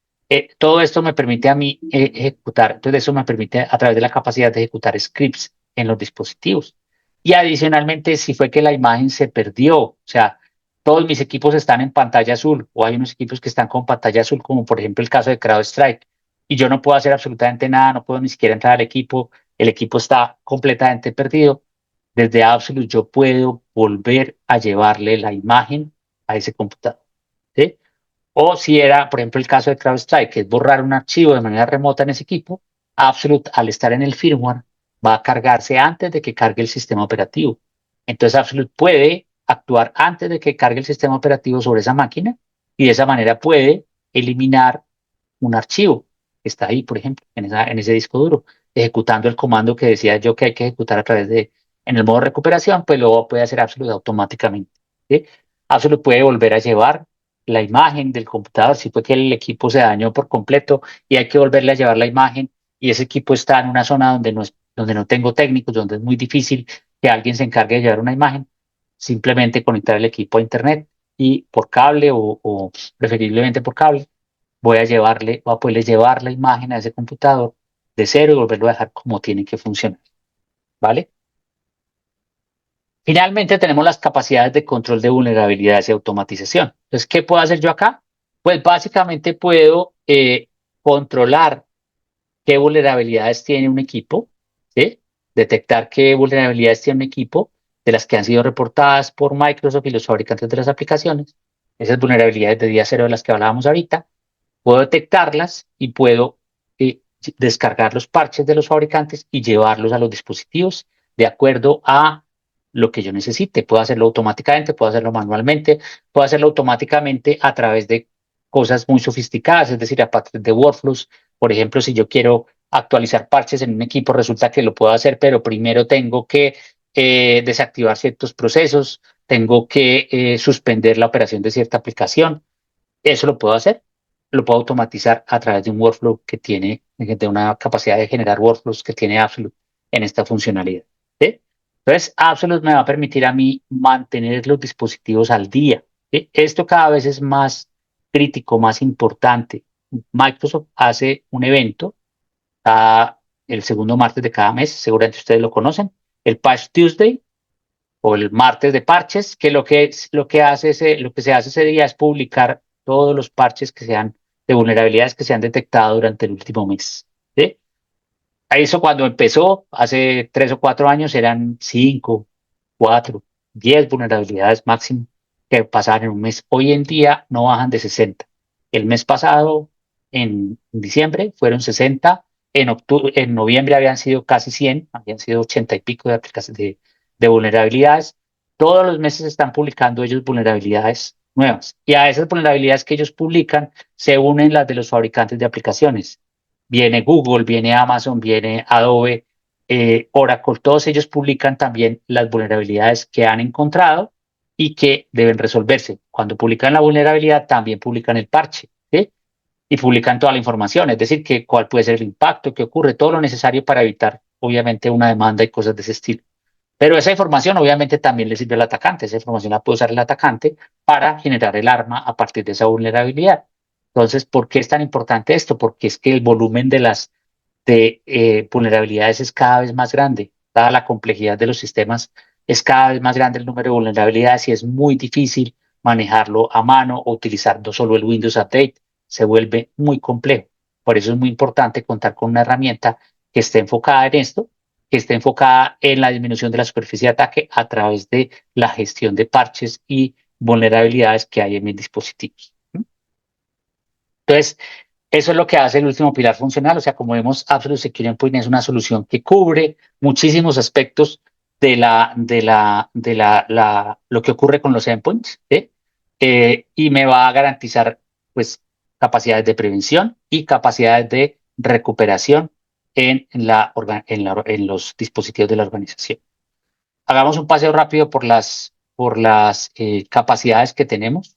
Todo esto me permite a mí ejecutar, entonces eso me permite a través de la capacidad de ejecutar scripts en los dispositivos. Y adicionalmente, si fue que la imagen se perdió, o sea, todos mis equipos están en pantalla azul, o hay unos equipos que están con pantalla azul, como por ejemplo el caso de CrowdStrike, y yo no puedo hacer absolutamente nada, no puedo ni siquiera entrar al equipo, el equipo está completamente perdido. Desde Absolute yo puedo volver a llevarle la imagen a ese computador, ¿sí? O si era, por ejemplo, el caso de CrowdStrike, que es borrar un archivo de manera remota en ese equipo, Absolute, al estar en el firmware, va a cargarse antes de que cargue el sistema operativo. Entonces, Absolute puede actuar antes de que cargue el sistema operativo sobre esa máquina, y de esa manera puede eliminar un archivo que está ahí, por ejemplo, en ese disco duro, ejecutando el comando que decía yo que hay que ejecutar a través en el modo recuperación, pues luego puede hacer Absolute automáticamente, ¿sí? Absolute puede volver a llevar la imagen del computador, si fue que el equipo se dañó por completo y hay que volverle a llevar la imagen, y ese equipo está en una zona donde no tengo técnicos, donde es muy difícil que alguien se encargue de llevar una imagen, simplemente conectar el equipo a internet y por cable, o preferiblemente por cable, voy a poderle llevar la imagen a ese computador de cero y volverlo a dejar como tiene que funcionar, ¿vale? Finalmente tenemos las capacidades de control de vulnerabilidades y automatización. Entonces, ¿qué puedo hacer yo acá? Pues básicamente puedo controlar qué vulnerabilidades tiene un equipo, ¿sí? Detectar qué vulnerabilidades tiene un equipo de las que han sido reportadas por Microsoft y los fabricantes de las aplicaciones. Esas vulnerabilidades de día cero de las que hablábamos ahorita, puedo detectarlas y puedo descargar los parches de los fabricantes y llevarlos a los dispositivos de acuerdo a lo que yo necesite. Puedo hacerlo automáticamente, puedo hacerlo manualmente, puedo hacerlo automáticamente a través de cosas muy sofisticadas, es decir, a partir de workflows. Por ejemplo, si yo quiero actualizar parches en un equipo, resulta que lo puedo hacer, pero primero tengo que desactivar ciertos procesos, tengo que suspender la operación de cierta aplicación. Eso lo puedo hacer, lo puedo automatizar a través de un workflow que tiene, de una capacidad de generar workflows que tiene Absolute en esta funcionalidad. ¿Sí? Entonces, Absolute me va a permitir a mí mantener los dispositivos al día. ¿Sí? Esto cada vez es más crítico, más importante. Microsoft hace un evento cada, el segundo martes de cada mes, seguramente ustedes lo conocen, el Patch Tuesday o el martes de parches, que lo que se hace ese día es publicar todos los parches que sean de vulnerabilidades que se han detectado durante el último mes. ¿Sí? Eso cuando empezó, hace 3 o 4 años, eran 5, 4, 10 vulnerabilidades máximo que pasaban en un mes. Hoy en día no bajan de 60. El mes pasado, en diciembre, fueron 60. En noviembre habían sido casi 100, habían sido 80 y pico de aplicaciones de vulnerabilidades. Todos los meses están publicando ellos vulnerabilidades nuevas. Y a esas vulnerabilidades que ellos publican se unen las de los fabricantes de aplicaciones. Viene Google, viene Amazon, viene Adobe, Oracle, todos ellos publican también las vulnerabilidades que han encontrado y que deben resolverse. Cuando publican la vulnerabilidad, también publican el parche, ¿sí? Y publican toda la información, es decir, que cuál puede ser el impacto, qué ocurre, todo lo necesario para evitar, obviamente, una demanda y cosas de ese estilo. Pero esa información obviamente también le sirve al atacante, esa información la puede usar el atacante para generar el arma a partir de esa vulnerabilidad. Entonces, ¿por qué es tan importante esto? Porque es que el volumen de vulnerabilidades es cada vez más grande, dada la complejidad de los sistemas, es cada vez más grande el número de vulnerabilidades y es muy difícil manejarlo a mano o utilizar no solo el Windows Update, se vuelve muy complejo. Por eso es muy importante contar con una herramienta que esté enfocada en esto, que esté enfocada en la disminución de la superficie de ataque a través de la gestión de parches y vulnerabilidades que hay en mis dispositivos. Entonces, eso es lo que hace el último pilar funcional. O sea, como vemos, Absolute Security Endpoint es una solución que cubre muchísimos aspectos de lo que ocurre con los endpoints, ¿sí? Y me va a garantizar, pues, capacidades de prevención y capacidades de recuperación en los dispositivos de la organización. Hagamos un paseo rápido por las capacidades que tenemos.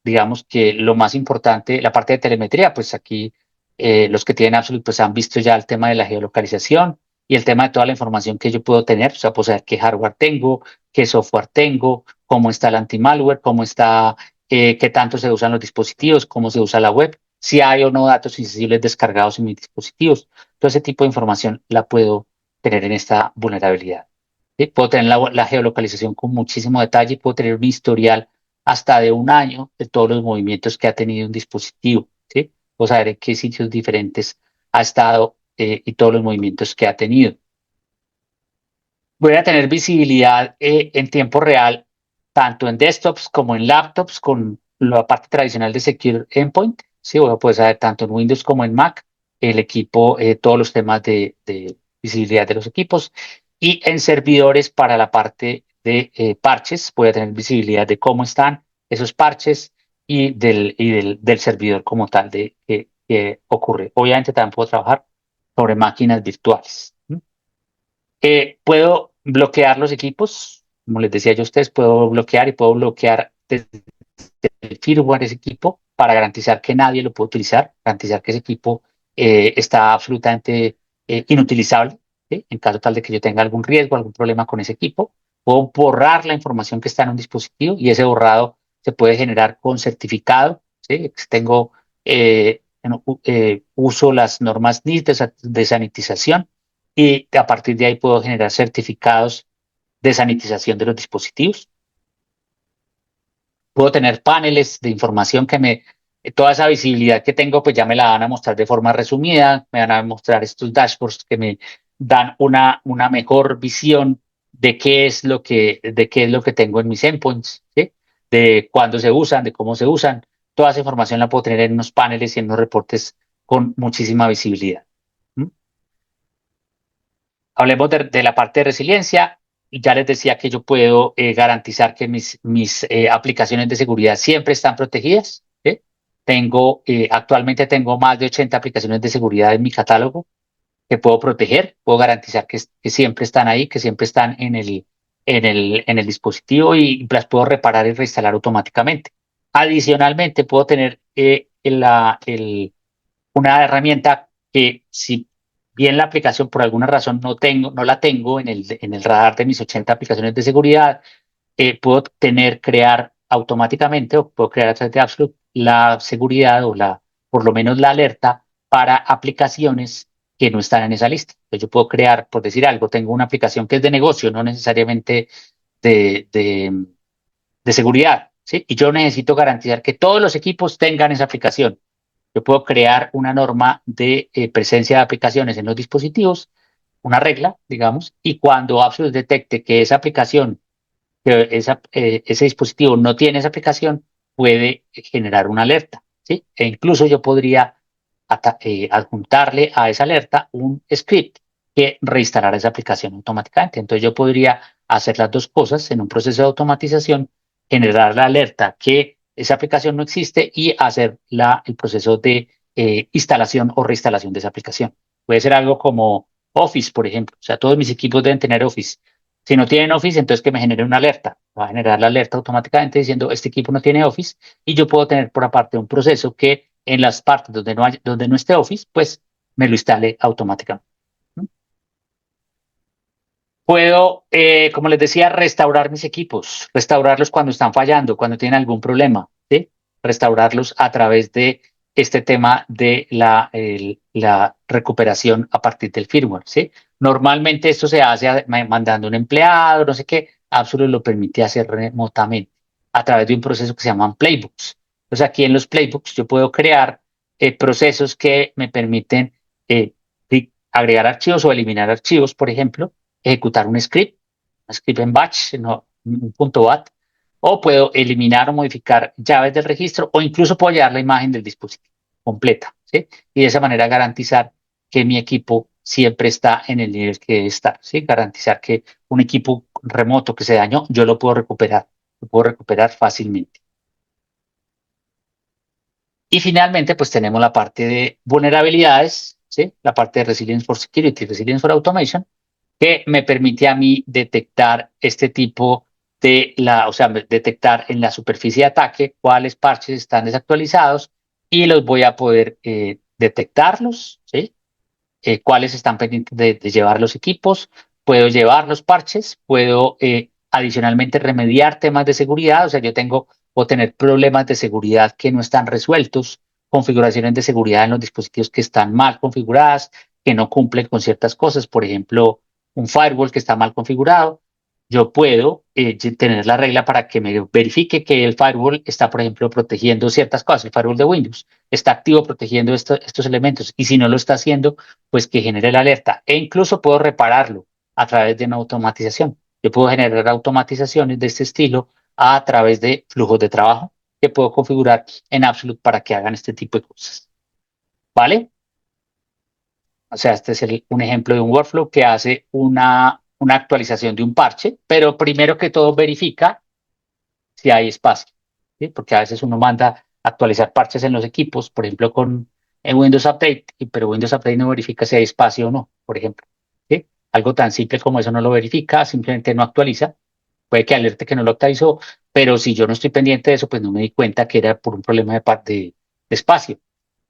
Digamos que lo más importante, la parte de telemetría, pues aquí los que tienen Absolute pues han visto ya el tema de la geolocalización y el tema de toda la información que yo puedo tener, o sea, puedo saber qué hardware tengo, qué software tengo, cómo está el anti-malware, cómo está, qué tanto se usan los dispositivos, cómo se usa la web, si hay o no datos sensibles descargados en mis dispositivos. Todo ese tipo de información la puedo tener en esta vulnerabilidad. ¿Sí? Puedo tener la geolocalización con muchísimo detalle, puedo tener un historial hasta de un año de todos los movimientos que ha tenido un dispositivo, ¿sí? O saber en qué sitios diferentes ha estado y todos los movimientos que ha tenido. Voy a tener visibilidad en tiempo real, tanto en desktops como en laptops, con la parte tradicional de Secure Endpoint, ¿sí? Voy a poder saber tanto en Windows como en Mac, el equipo, todos los temas de visibilidad de los equipos, y en servidores para la parte de parches, voy a tener visibilidad de cómo están esos parches y del servidor como tal de que ocurre. Obviamente también puedo trabajar sobre máquinas virtuales. Puedo bloquear los equipos, como les decía yo a ustedes, puedo bloquear y puedo bloquear desde el firmware ese equipo para garantizar que nadie lo puede utilizar, garantizar que ese equipo está absolutamente inutilizable, ¿sí? En caso tal de que yo tenga algún riesgo, algún problema con ese equipo. Puedo borrar la información que está en un dispositivo y ese borrado se puede generar con certificado, ¿sí? Tengo, uso las normas NIST de sanitización y a partir de ahí puedo generar certificados de sanitización de los dispositivos. Puedo tener paneles de información toda esa visibilidad que tengo, pues ya me la van a mostrar de forma resumida, me van a mostrar estos dashboards que me dan una mejor visión de qué es lo que tengo en mis endpoints, ¿sí? De cuándo se usan, de cómo se usan. Toda esa información la puedo tener en unos paneles y en unos reportes con muchísima visibilidad. ¿Mm? Hablemos de la parte de resiliencia. ya les decía que yo puedo garantizar que mis aplicaciones de seguridad siempre están protegidas. ¿Sí? Actualmente tengo más de 80 aplicaciones de seguridad en mi catálogo que puedo proteger, puedo garantizar que siempre están ahí, que siempre están en el dispositivo y las puedo reparar y reinstalar automáticamente. Adicionalmente, puedo tener una herramienta que si bien la aplicación por alguna razón no la tengo en el radar de mis 80 aplicaciones de seguridad, puedo crear automáticamente o puedo crear a través de Absolute la seguridad por lo menos la alerta para aplicaciones que no están en esa lista. Entonces yo puedo crear, por decir algo, tengo una aplicación que es de negocio, no necesariamente de, de, de seguridad, ¿sí? Y yo necesito garantizar que todos los equipos tengan esa aplicación. Yo puedo crear una norma de presencia de aplicaciones en los dispositivos, una regla, digamos, y cuando Absolute detecte que esa aplicación ese dispositivo no tiene esa aplicación, puede generar una alerta, ¿sí? E incluso yo podría adjuntarle a esa alerta un script que reinstalara esa aplicación automáticamente. Entonces yo podría hacer las dos cosas en un proceso de automatización, generar la alerta que esa aplicación no existe y hacer el proceso de instalación o reinstalación de esa aplicación. Puede ser algo como Office, por ejemplo. O sea, todos mis equipos deben tener Office. Si no tienen Office, entonces que me genere una alerta. Va a generar la alerta automáticamente diciendo este equipo no tiene Office y yo puedo tener por aparte un proceso que en las partes donde no esté Office, pues me lo instale automáticamente. Puedo, como les decía, restaurar mis equipos, restaurarlos cuando están fallando, cuando tienen algún problema, ¿sí? Restaurarlos a través de este tema de la recuperación a partir del firmware, ¿sí? Normalmente esto se hace mandando un empleado, no sé qué, Absolute lo permite hacer remotamente a través de un proceso que se llaman playbooks. Entonces aquí en los playbooks yo puedo crear procesos que me permiten agregar archivos o eliminar archivos, por ejemplo, ejecutar un script en batch, no, un punto .bat, o puedo eliminar o modificar llaves del registro o incluso puedo llevar la imagen del dispositivo completa, ¿sí? Y de esa manera garantizar que mi equipo siempre está en el nivel que debe estar, ¿sí? Garantizar que un equipo remoto que se dañó, yo lo puedo recuperar fácilmente. Y finalmente, pues tenemos la parte de vulnerabilidades, ¿sí? La parte de Resilience for Security, Resilience for Automation, que me permite a mí detectar este tipo o sea, detectar en la superficie de ataque cuáles parches están desactualizados y los voy a poder detectarlos, ¿sí? Cuáles están pendientes de llevar los equipos, puedo llevar los parches, puedo adicionalmente remediar temas de seguridad, o sea, puedo tener problemas de seguridad que no están resueltos, configuraciones de seguridad en los dispositivos que están mal configuradas, que no cumplen con ciertas cosas, por ejemplo, un firewall que está mal configurado. Yo puedo tener la regla para que me verifique que el firewall está, por ejemplo, protegiendo ciertas cosas, el firewall de Windows está activo protegiendo estos elementos y si no lo está haciendo, pues que genere la alerta e incluso puedo repararlo a través de una automatización. Yo puedo generar automatizaciones de este estilo a través de flujos de trabajo que puedo configurar en Absolute para que hagan este tipo de cosas. ¿Vale? O sea, este es un ejemplo de un workflow que hace una actualización de un parche, pero primero que todo verifica si hay espacio, ¿sí? Porque a veces uno manda actualizar parches en los equipos, por ejemplo, en Windows Update, pero Windows Update no verifica si hay espacio o no, por ejemplo, ¿sí? Algo tan simple como eso no lo verifica, simplemente no actualiza, puede que alerte que no lo actualizó, pero si yo no estoy pendiente de eso, pues no me di cuenta que era por un problema de espacio.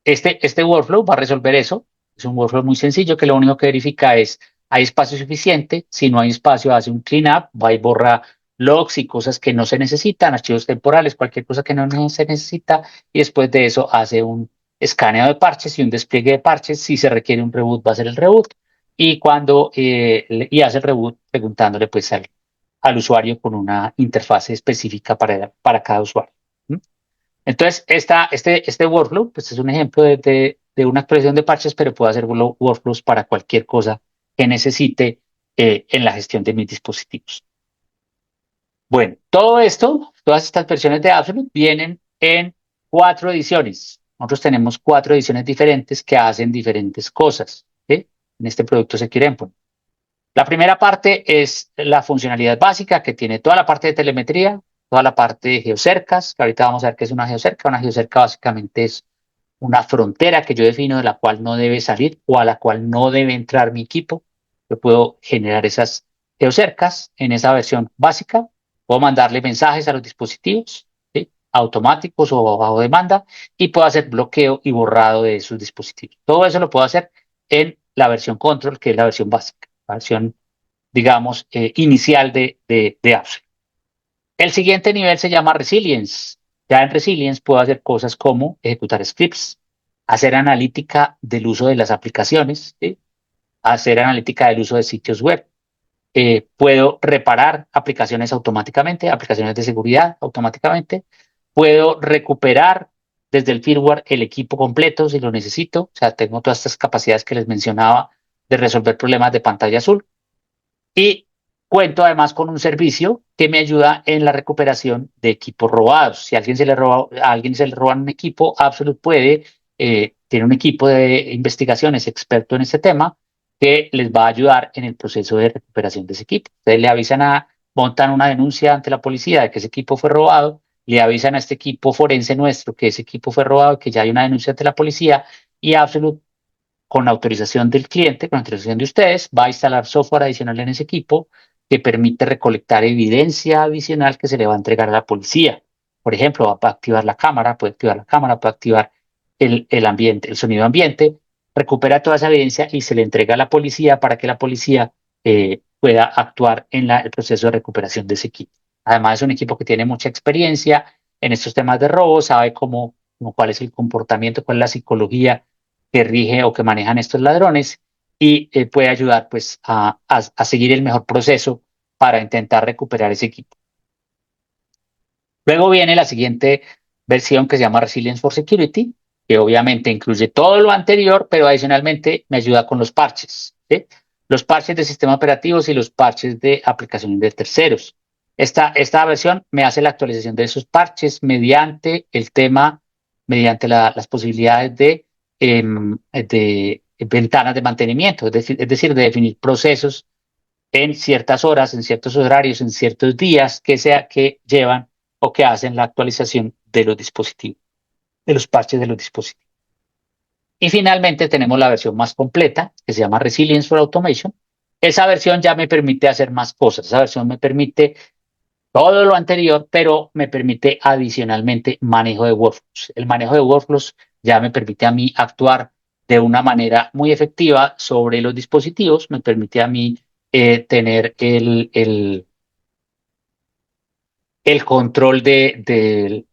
Este workflow va a resolver eso, es un workflow muy sencillo que lo único que verifica es, ¿hay espacio suficiente? Si no hay espacio, hace un cleanup, va y borra logs y cosas que no se necesitan, archivos temporales, cualquier cosa que no se necesita, y después de eso hace un escaneo de parches y un despliegue de parches. Si se requiere un reboot, va a hacer el reboot, y y hace el reboot preguntándole pues al usuario con una interfase específica para cada usuario. ¿Mm? Entonces, este workflow pues es un ejemplo de una actualización de parches, pero puedo hacer workflows para cualquier cosa que necesite en la gestión de mis dispositivos. Bueno, todas estas versiones de Absolute vienen en 4 ediciones. Nosotros tenemos 4 ediciones diferentes que hacen diferentes cosas, ¿sí? En este producto Secure Endpoint. La primera parte es la funcionalidad básica que tiene toda la parte de telemetría, toda la parte de geocercas, que ahorita vamos a ver qué es una geocerca. Una geocerca básicamente es una frontera que yo defino de la cual no debe salir o a la cual no debe entrar mi equipo. Yo puedo generar esas geocercas en esa versión básica. Puedo mandarle mensajes a los dispositivos, ¿sí? Automáticos o bajo demanda, y puedo hacer bloqueo y borrado de sus dispositivos. Todo eso lo puedo hacer en la versión control, que es la versión básica, la versión, digamos, inicial de Apps. El siguiente nivel se llama Resilience. Ya en Resilience puedo hacer cosas como ejecutar scripts, hacer analítica del uso de las aplicaciones, ¿sí? Hacer analítica del uso de sitios web. Puedo reparar aplicaciones automáticamente, aplicaciones de seguridad automáticamente. Puedo recuperar desde el firmware el equipo completo si lo necesito. O sea, tengo todas estas capacidades que les mencionaba de resolver problemas de pantalla azul. Y cuento además con un servicio que me ayuda en la recuperación de equipos robados. Si a alguien se le roba, a alguien se le roba un equipo, Absolute puede, tiene un equipo de investigaciones experto en este tema que les va a ayudar en el proceso de recuperación de ese equipo. Ustedes le avisan montan una denuncia ante la policía de que ese equipo fue robado, le avisan a este equipo forense nuestro que ese equipo fue robado, que ya hay una denuncia ante la policía, y Absolute, con autorización del cliente, con autorización de ustedes, va a instalar software adicional en ese equipo que permite recolectar evidencia adicional que se le va a entregar a la policía. Por ejemplo, va a activar la cámara, puede activar la cámara, puede activar el ambiente, el sonido ambiente, recupera toda esa evidencia y se le entrega a la policía para que la policía pueda actuar en el proceso de recuperación de ese equipo. Además, es un equipo que tiene mucha experiencia en estos temas de robo, sabe cuál es el comportamiento, cuál es la psicología que rige o que manejan estos ladrones, y puede ayudar pues a seguir el mejor proceso para intentar recuperar ese equipo. Luego viene la siguiente versión que se llama Resilience for Security, que obviamente incluye todo lo anterior, pero adicionalmente me ayuda con los parches, ¿sí? Los parches de sistemas operativos y los parches de aplicaciones de terceros. Esta versión me hace la actualización de esos parches mediante el tema, mediante las posibilidades de ventanas de mantenimiento, es decir, de definir procesos en ciertas horas, en ciertos horarios, en ciertos días que llevan o que hacen la actualización de los dispositivos, de los parches de los dispositivos. Y finalmente tenemos la versión más completa, que se llama Resilience for Automation. Esa versión ya me permite hacer más cosas. Esa versión me permite todo lo anterior, pero me permite adicionalmente manejo de workflows. El manejo de workflows ya me permite a mí actuar de una manera muy efectiva sobre los dispositivos, me permite a mí tener el control de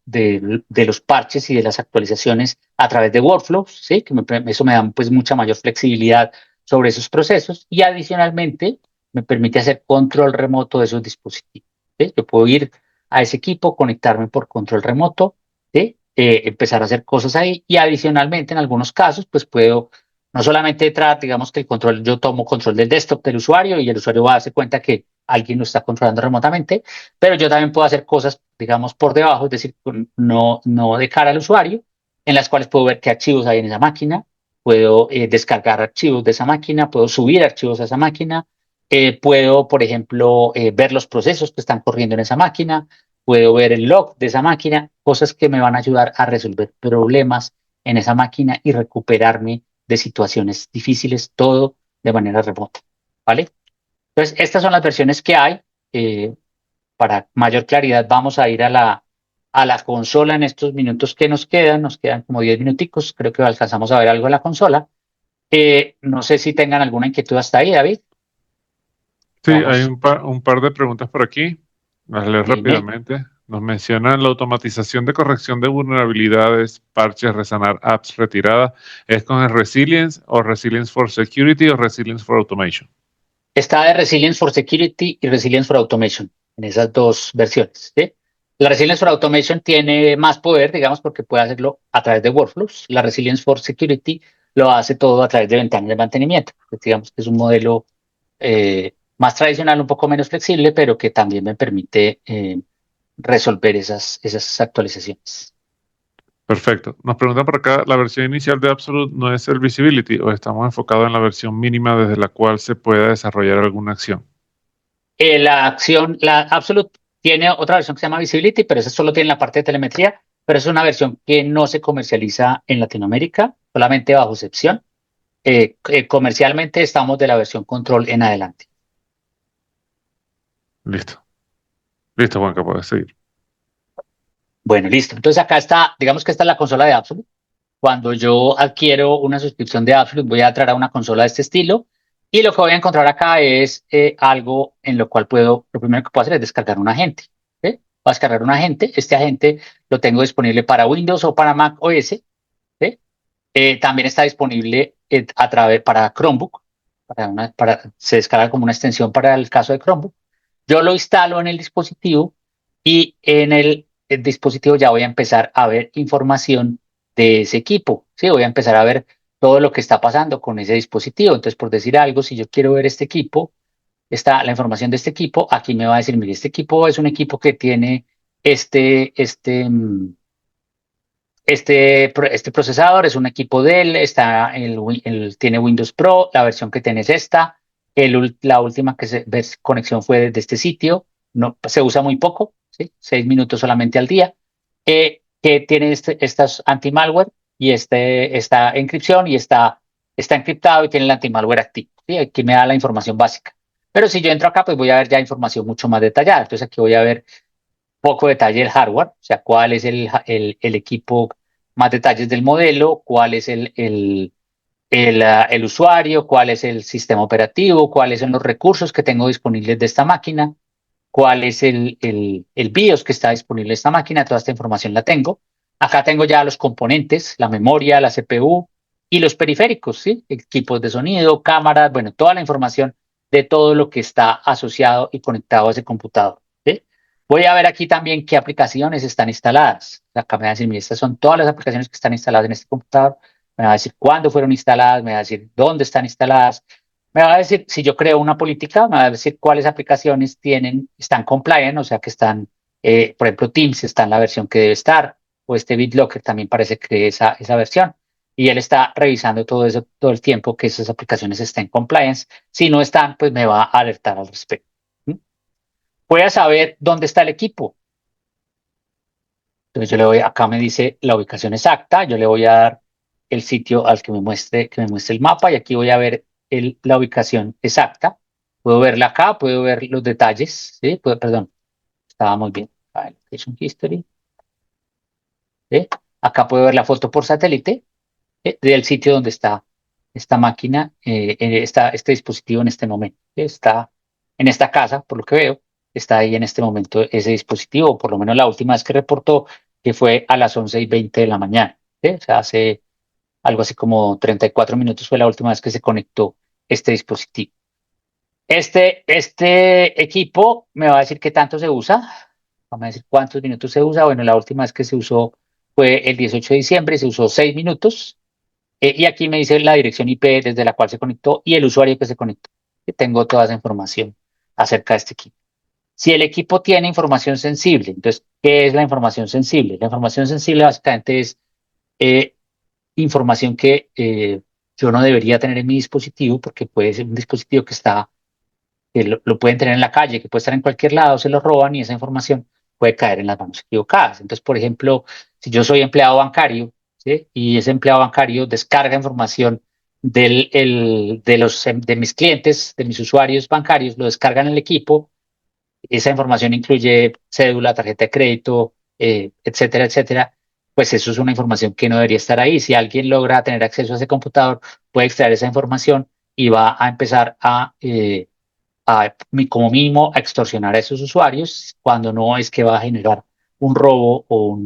los parches y de las actualizaciones a través de workflows, ¿sí? Eso me da pues mucha mayor flexibilidad sobre esos procesos, y adicionalmente me permite hacer control remoto de esos dispositivos, ¿sí? Yo puedo ir a ese equipo, conectarme por control remoto, ¿sí? Empezar a hacer cosas ahí, y adicionalmente en algunos casos pues puedo no solamente entrar, digamos que yo tomo control del desktop del usuario y el usuario va a darse cuenta que alguien lo está controlando remotamente, pero yo también puedo hacer cosas, digamos, por debajo, es decir, no de cara al usuario, en las cuales puedo ver qué archivos hay en esa máquina, puedo descargar archivos de esa máquina, puedo subir archivos a esa máquina, puedo, por ejemplo, ver los procesos que están corriendo en esa máquina, puedo ver el log de esa máquina, cosas que me van a ayudar a resolver problemas en esa máquina y recuperarme de situaciones difíciles, todo de manera remota, ¿vale? Entonces, estas son las versiones que hay. Eh, para mayor claridad, vamos a ir a la consola en estos minutos que nos quedan como 10 minuticos, creo que alcanzamos a ver algo en la consola. No sé si tengan alguna inquietud hasta ahí, David. Sí, hay Vamos, un par de preguntas por aquí. Las leo dime. rápidamente. Nos mencionan la automatización de corrección de vulnerabilidades, parches, resanar apps retiradas. ¿Es con el Resilience o Resilience for Security o Resilience for Automation? Está de Resilience for Security y Resilience for Automation, en esas dos versiones, ¿sí? La Resilience for Automation tiene más poder, digamos, porque puede hacerlo a través de workflows. La Resilience for Security lo hace todo a través de ventanas de mantenimiento. Pues digamos que es un modelo más tradicional, un poco menos flexible, pero que también me permite resolver esas actualizaciones. Perfecto. Nos preguntan por acá, ¿la versión inicial de Absolute no es el Visibility o estamos enfocados en la versión mínima desde la cual se pueda desarrollar alguna acción? La Absolute tiene otra versión que se llama Visibility, pero esa solo tiene la parte de telemetría, pero es una versión que no se comercializa en Latinoamérica, solamente bajo excepción. Comercialmente estamos de la versión Control en adelante. Listo. Listo, Juanca, puedes seguir. Bueno, listo. Entonces acá está, digamos que esta es la consola de Absolute. Cuando yo adquiero una suscripción de Absolute, voy a traer a una consola de este estilo y lo que voy a encontrar acá es algo en lo cual lo primero que puedo hacer es descargar un agente. ¿Sí? Voy a descargar un agente. Este agente lo tengo disponible para Windows o para Mac OS. ¿Sí? También está disponible para Chromebook. Se descarga como una extensión para el caso de Chromebook. Yo lo instalo en el dispositivo y en el dispositivo ya voy a empezar a ver información de ese equipo. Sí, voy a empezar a ver todo lo que está pasando con ese dispositivo. Entonces, por decir algo, si yo quiero ver este equipo, está la información de este equipo, aquí me va a decir, mire, este equipo es un equipo que tiene este, este, mm, este procesador, es un equipo Dell, tiene Windows Pro, la versión que tiene es esta, la última conexión fue desde este sitio, no, se usa muy poco, ¿sí? 6 minutos solamente al día, que tiene estas anti-malware y esta encripción y está encriptado y tiene el anti-malware activo, ¿sí? Aquí me da la información básica. Pero si yo entro acá, pues voy a ver ya información mucho más detallada. Entonces aquí voy a ver poco detalle del hardware, o sea, cuál es el equipo, más detalles del modelo, cuál es el usuario, cuál es el sistema operativo, cuáles son los recursos que tengo disponibles de esta máquina, cuál es el BIOS que está disponible en esta máquina, toda esta información la tengo. Acá tengo ya los componentes, la memoria, la CPU y los periféricos, ¿sí? Equipos de sonido, cámaras, bueno, toda la información de todo lo que está asociado y conectado a ese computador, ¿sí? Voy a ver aquí también qué aplicaciones están instaladas. Acá me va a decir, mira, estas son todas las aplicaciones que están instaladas en este computador. Me va a decir cuándo fueron instaladas, me va a decir dónde están instaladas, me va a decir, si yo creo una política, me va a decir cuáles aplicaciones están compliant, o sea que están, por ejemplo, Teams está en la versión que debe estar, o este BitLocker también parece que esa versión. Y él está revisando todo eso todo el tiempo que esas aplicaciones estén en compliance. Si no están, pues me va a alertar al respecto. ¿Mm? Voy a saber dónde está el equipo. Entonces yo le voy, acá me dice la ubicación exacta, yo le voy a dar el sitio al que me muestre el mapa y aquí voy a ver la ubicación exacta. Puedo verla acá, puedo ver los detalles, ¿sí? Perdón, estaba muy bien. Location History, ¿sí? Acá puedo ver la foto por satélite, del sitio donde está esta máquina, este dispositivo en este momento. ¿Sí? Está en esta casa, por lo que veo, está ahí en este momento ese dispositivo, por lo menos la última vez que reportó, que fue a las 11:20 de la mañana. ¿Sí? O sea, hace algo así como 34 minutos fue la última vez que se conectó este dispositivo. Este equipo me va a decir qué tanto se usa. Vamos a decir cuántos minutos se usa. Bueno, la última vez que se usó fue el 18 de diciembre, se usó 6 minutos. Y aquí me dice la dirección IP desde la cual se conectó y el usuario que se conectó. Y tengo toda esa información acerca de este equipo. Si el equipo tiene información sensible, entonces, ¿qué es la información sensible? La información sensible básicamente es eh, información que yo no debería tener en mi dispositivo porque puede ser un dispositivo que lo pueden tener en la calle, que puede estar en cualquier lado, se lo roban y esa información puede caer en las manos equivocadas. Entonces, por ejemplo, si yo soy empleado bancario, ¿sí? Y ese empleado bancario descarga información de mis clientes, de mis usuarios bancarios, lo descargan en el equipo, esa información incluye cédula, tarjeta de crédito, etcétera, etcétera, pues eso es una información que no debería estar ahí. Si alguien logra tener acceso a ese computador, puede extraer esa información y va a empezar como mínimo a extorsionar a esos usuarios cuando no es que va a generar un robo o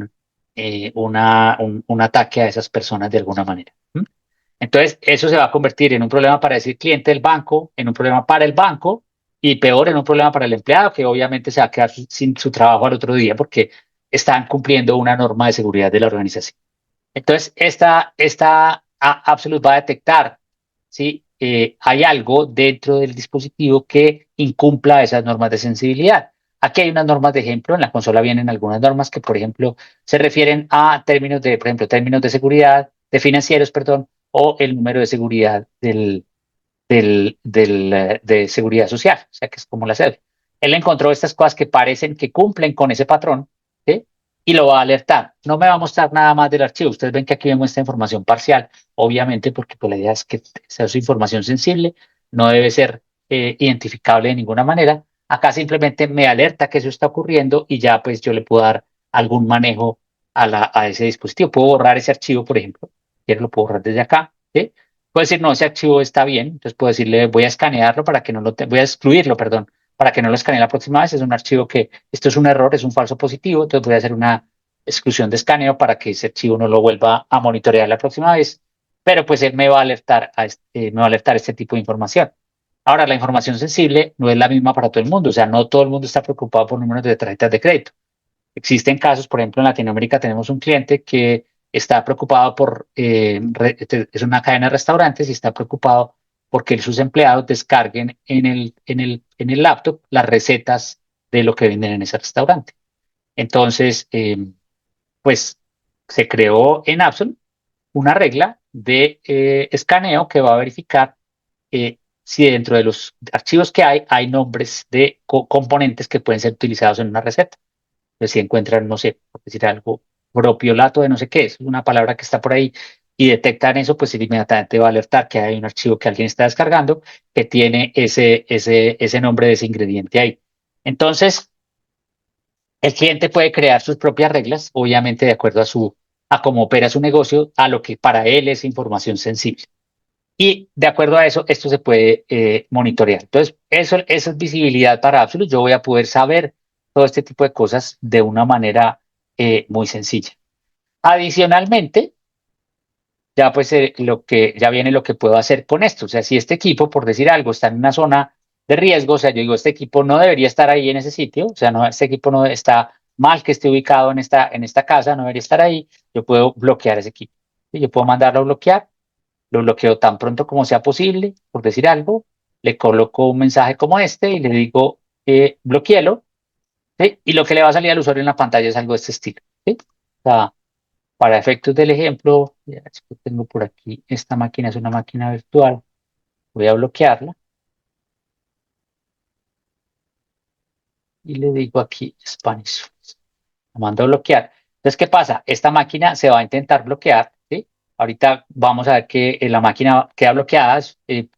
un ataque a esas personas de alguna manera. ¿Mm? Entonces, eso se va a convertir en un problema para ese cliente del banco, en un problema para el banco y peor en un problema para el empleado, que obviamente se va a quedar sin su trabajo al otro día porque están cumpliendo una norma de seguridad de la organización. Entonces, esta Absolute va a detectar si hay algo dentro del dispositivo que incumpla esas normas de sensibilidad. Aquí hay unas normas de ejemplo, en la consola vienen algunas normas que, por ejemplo, se refieren a términos de, por ejemplo, términos de seguridad, de financieros, perdón, o el número de seguridad de seguridad social, o sea, que es como la cédula. Él encontró estas cosas que parecen que cumplen con ese patrón, ¿sí? Y lo va a alertar. No me va a mostrar nada más del archivo. Ustedes ven que aquí me muestra información parcial, obviamente, porque pues, la idea es que sea su información sensible, no debe ser identificable de ninguna manera. Acá simplemente me alerta que eso está ocurriendo y ya pues yo le puedo dar algún manejo a ese dispositivo. Puedo borrar ese archivo, por ejemplo. Quiero lo puedo borrar desde acá, ¿sí? Puedo decir, no, ese archivo está bien, entonces puedo decirle, voy a escanearlo para que no lo, voy a excluirlo, perdón, para que no lo escanee la próxima vez. Es un archivo que, esto es un error, es un falso positivo, entonces voy a hacer una exclusión de escaneo para que ese archivo no lo vuelva a monitorear la próxima vez, pero pues él me va a alertar me va a alertar este tipo de información. Ahora, la información sensible no es la misma para todo el mundo, o sea, no todo el mundo está preocupado por números de tarjetas de crédito. Existen casos, por ejemplo, en Latinoamérica tenemos un cliente que está preocupado es una cadena de restaurantes y está preocupado porque sus empleados descarguen en el laptop las recetas de lo que venden en ese restaurante. Entonces, pues se creó en Absol una regla de escaneo que va a verificar si dentro de los archivos que hay nombres de componentes que pueden ser utilizados en una receta. Pues si encuentran, no sé, por decir algo, propiolato de no sé qué, es una palabra que está por ahí y detectan eso, pues inmediatamente va a alertar que hay un archivo que alguien está descargando que tiene ese nombre de ese ingrediente ahí. Entonces, el cliente puede crear sus propias reglas, obviamente de acuerdo a cómo opera su negocio, a lo que para él es información sensible. Y de acuerdo a eso, esto se puede monitorear. Entonces, eso es visibilidad para Absolute. Yo voy a poder saber todo este tipo de cosas de una manera muy sencilla. Adicionalmente, ya pues ya viene lo que puedo hacer con esto. O sea, si este equipo, por decir algo, está en una zona de riesgo, o sea, yo digo, este equipo no debería estar ahí en ese sitio, o sea, no, este equipo no está mal que esté ubicado en esta casa, no debería estar ahí, yo puedo bloquear ese equipo. ¿Sí? Yo puedo mandarlo a bloquear, lo bloqueo tan pronto como sea posible, por decir algo, le coloco un mensaje como este y le digo, bloqueelo, ¿sí? Y lo que le va a salir al usuario en la pantalla es algo de este estilo, ¿sí? O sea, para efectos del ejemplo, ya tengo por aquí, esta máquina es una máquina virtual, voy a bloquearla y le digo aquí Spanish, la mando a bloquear. Entonces, ¿qué pasa? Esta máquina se va a intentar bloquear, ¿sí? Ahorita vamos a ver que la máquina queda bloqueada,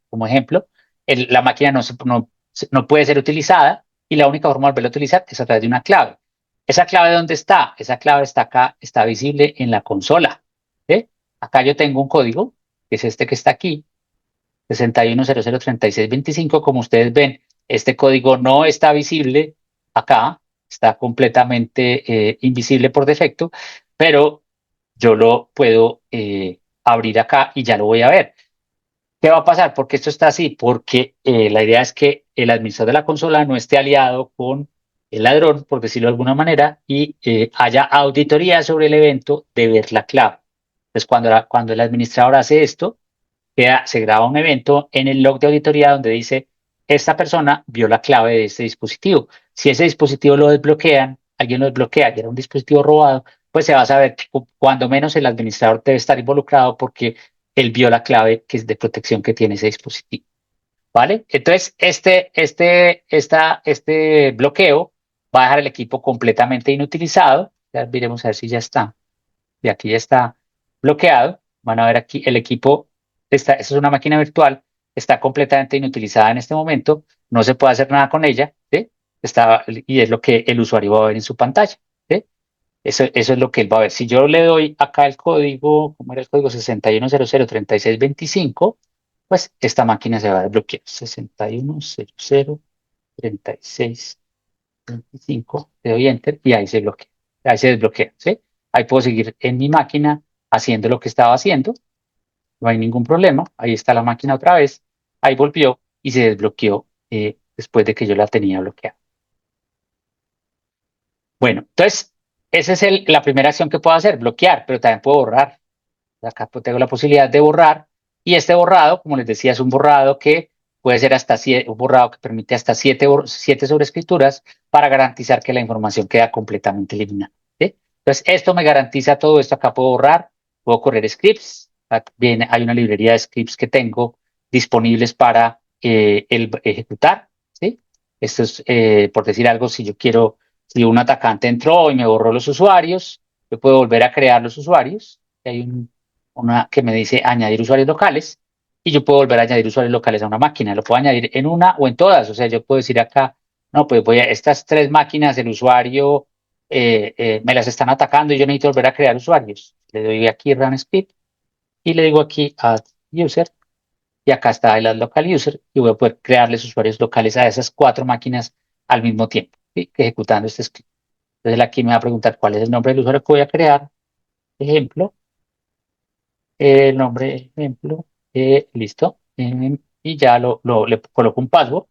como ejemplo, la máquina no puede ser utilizada y la única forma de volverla a utilizar es a través de una clave. ¿Esa clave dónde está? Esa clave está acá, está visible en la consola, ¿sí? Acá yo tengo un código, que es este que está aquí, 61003625. Como ustedes ven, este código no está visible acá, está completamente invisible por defecto, pero yo lo puedo abrir acá y ya lo voy a ver. ¿Qué va a pasar? ¿Por qué esto está así? Porque la idea es que el administrador de la consola no esté aliado con el ladrón, por decirlo de alguna manera, y haya auditoría sobre el evento de ver la clave. Entonces, cuando el administrador hace esto, se graba un evento en el log de auditoría donde dice, esta persona vio la clave de este dispositivo. Si ese dispositivo lo desbloquean, alguien lo desbloquea y era un dispositivo robado, pues se va a saber que cuando menos el administrador debe estar involucrado porque él vio la clave que es de protección que tiene ese dispositivo. ¿Vale? Entonces, este bloqueo va a dejar el equipo completamente inutilizado. Ya miremos a ver si ya está. Y aquí ya está bloqueado. Van a ver aquí el equipo, esta es una máquina virtual, está completamente inutilizada en este momento, no se puede hacer nada con ella, ¿sí? Y es lo que el usuario va a ver en su pantalla, ¿sí? Eso es lo que él va a ver. Si yo le doy acá el código, ¿cómo era el código? 61003625, pues esta máquina se va a desbloquear. 61003625, le doy enter y ahí se bloquea, ahí se desbloquea, ¿sí? Ahí puedo seguir en mi máquina haciendo lo que estaba haciendo, no hay ningún problema, ahí está la máquina otra vez, ahí volvió y se desbloqueó después de que yo la tenía bloqueada. Bueno, entonces, esa es la primera acción que puedo hacer, bloquear, pero también puedo borrar. Acá tengo la posibilidad de borrar y este borrado, como les decía, es un borrado que puede ser hasta un borrado que permite hasta siete sobreescrituras para garantizar que la información queda completamente eliminada. ¿Sí? Entonces, esto me garantiza todo esto. Acá puedo borrar, puedo correr scripts. Bien, hay una librería de scripts que tengo disponibles para el ejecutar. ¿Sí? Esto es, por decir algo, si yo quiero, si un atacante entró y me borró los usuarios, yo puedo volver a crear los usuarios. Hay una que me dice añadir usuarios locales y yo puedo volver a añadir usuarios locales a una máquina. Lo puedo añadir en una o en todas. O sea, yo puedo decir acá, no, pues voy a estas tres máquinas, el usuario me las están atacando y yo necesito volver a crear usuarios. Le doy aquí Run Script y le digo aquí Add User y acá está el Add Local User y voy a poder crearles usuarios locales a esas cuatro máquinas al mismo tiempo, ¿sí? Ejecutando este script. Entonces aquí me va a preguntar cuál es el nombre del usuario que voy a crear. Ejemplo, el nombre, ejemplo, listo. Y ya le coloco un password.